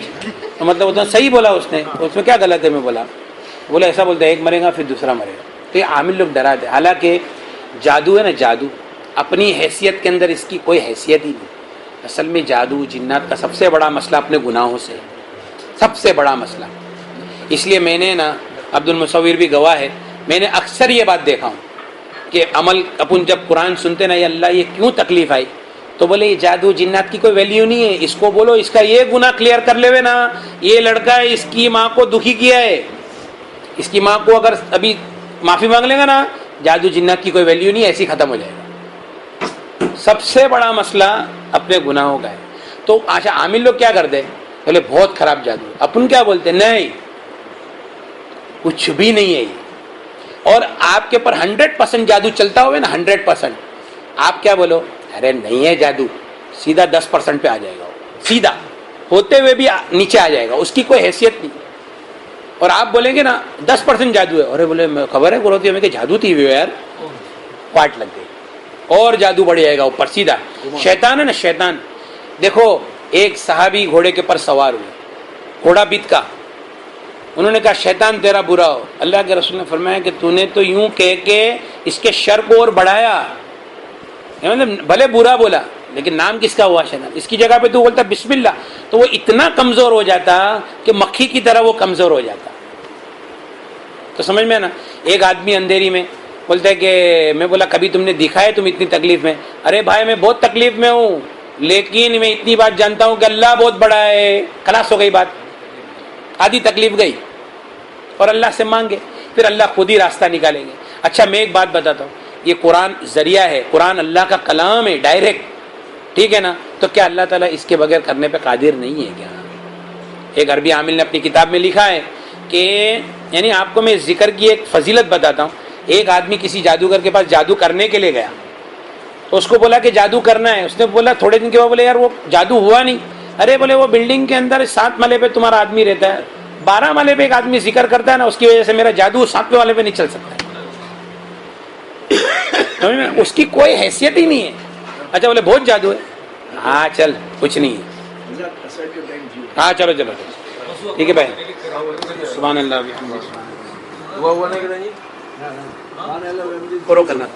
تو مطلب وہ تو صحیح بولا اس نے, اس میں کیا غلط ہے. میں بولا ایسا بولتا ہے ایک مرے گا پھر دوسرا مرے گا. تو یہ عامل لوگ ڈراتے. حالانکہ جادو ہے نا, جادو اپنی حیثیت کے اندر اس کی کوئی حیثیت ہی نہیں. اصل میں جادو جنات کا سب سے بڑا مسئلہ اپنے گناہوں سے, سب سے بڑا مسئلہ. اس لیے میں نے نا, عبد المصور بھی گواہ ہے, میں نے اکثر یہ بات دیکھا ہوں کہ عمل اپن جب قرآن سنتے نا, یا اللہ یہ کیوں تکلیف آئی, تو بولے یہ جادو جنات کی کوئی ویلیو نہیں ہے. اس کو بولو اس کا یہ گناہ کلیئر کر لے نا, یہ لڑکا اس کی ماں کو دکھی کیا ہے, اس کی ماں کو اگر ابھی معافی مانگ لے گا نا, جادو جنات کی کوئی ویلیو نہیں, ایسی ختم ہو جائے گا. سب سے بڑا مسئلہ اپنے گناہوں کا ہے. تو اچھا عامل لوگ کیا کرتے, بولے بہت خراب جادو. اپن کیا بولتے, نہیں کچھ بھی نہیں ہے یہ. اور آپ کے پر 100% جادو چلتا ہوئے نا, 100%, آپ کیا بولو, ارے نہیں ہے جادو, سیدھا 10% پہ آ جائے گا, سیدھا ہوتے ہوئے بھی نیچے آ جائے گا, اس کی کوئی حیثیت نہیں. اور آپ بولیں گے نا 10% جادو ہے, ارے بولے خبر ہے بولتی ہمیں کہ جادو تھی یار, پاٹ لگ گئی, اور جادو بڑھ جائے گا اوپر سیدھا. شیطان ہے نا, شیطان. دیکھو ایک صحابی گھوڑے کے پر سوار ہوئے, گھوڑا بیت کا, انہوں نے کہا شیطان تیرا برا ہو. اللہ کے رسول نے فرمایا کہ تو نے تو یوں کہہ کے اس کے شر کو اور بڑھایا, بھلے برا بولا لیکن نام کس کا ہوا, شیطان. اس کی جگہ پہ تو بولتا بسم اللہ, تو وہ اتنا کمزور ہو جاتا کہ مکھی کی طرح وہ کمزور ہو جاتا. تو سمجھ میں نا. ایک آدمی اندھیری میں بولتا ہے کہ میں بولا کبھی تم نے دیکھا ہے تم اتنی تکلیف میں, ارے بھائی میں بہت تکلیف میں ہوں, لیکن میں اتنی بات جانتا ہوں کہ اللہ بہت بڑا ہے. خلاص ہو گئی بات, آدھی تکلیف گئی. اور اللہ سے مانگے, پھر اللہ خود ہی راستہ نکالیں گے. اچھا میں ایک بات بتاتا ہوں, یہ قرآن ذریعہ ہے, قرآن اللہ کا کلام ہے ڈائریکٹ, ٹھیک ہے نا. تو کیا اللہ تعالیٰ اس کے بغیر کرنے پہ قادر نہیں ہے کیا؟ ایک عربی عامل نے اپنی کتاب میں لکھا ہے کہ, یعنی آپ کو میں ذکر کی ایک فضیلت بتاتا ہوں. ایک آدمی کسی جادوگر کے پاس جادو کرنے کے لیے گیا, تو اس کو بولا کہ جادو کرنا ہے. اس نے بولا تھوڑے دن کے بعد بولے یار وہ جادو ہوا نہیں. ارے بولے وہ بلڈنگ کے اندر 7 ملے پہ تمہارا آدمی رہتا ہے, 12 ملے پہ ایک آدمی ذکر کرتا ہے نا, اس کی وجہ سے میرا جادو 7ویں والے پہ نہیں چل سکتا. اس کی کوئی حیثیت ہی نہیں ہے. اچھا بولے بہت جادو ہے, ہاں چل کچھ نہیں ہے, ہاں چلو ٹھیک ہے بھائی. سبحان اللہ پورا کرنا.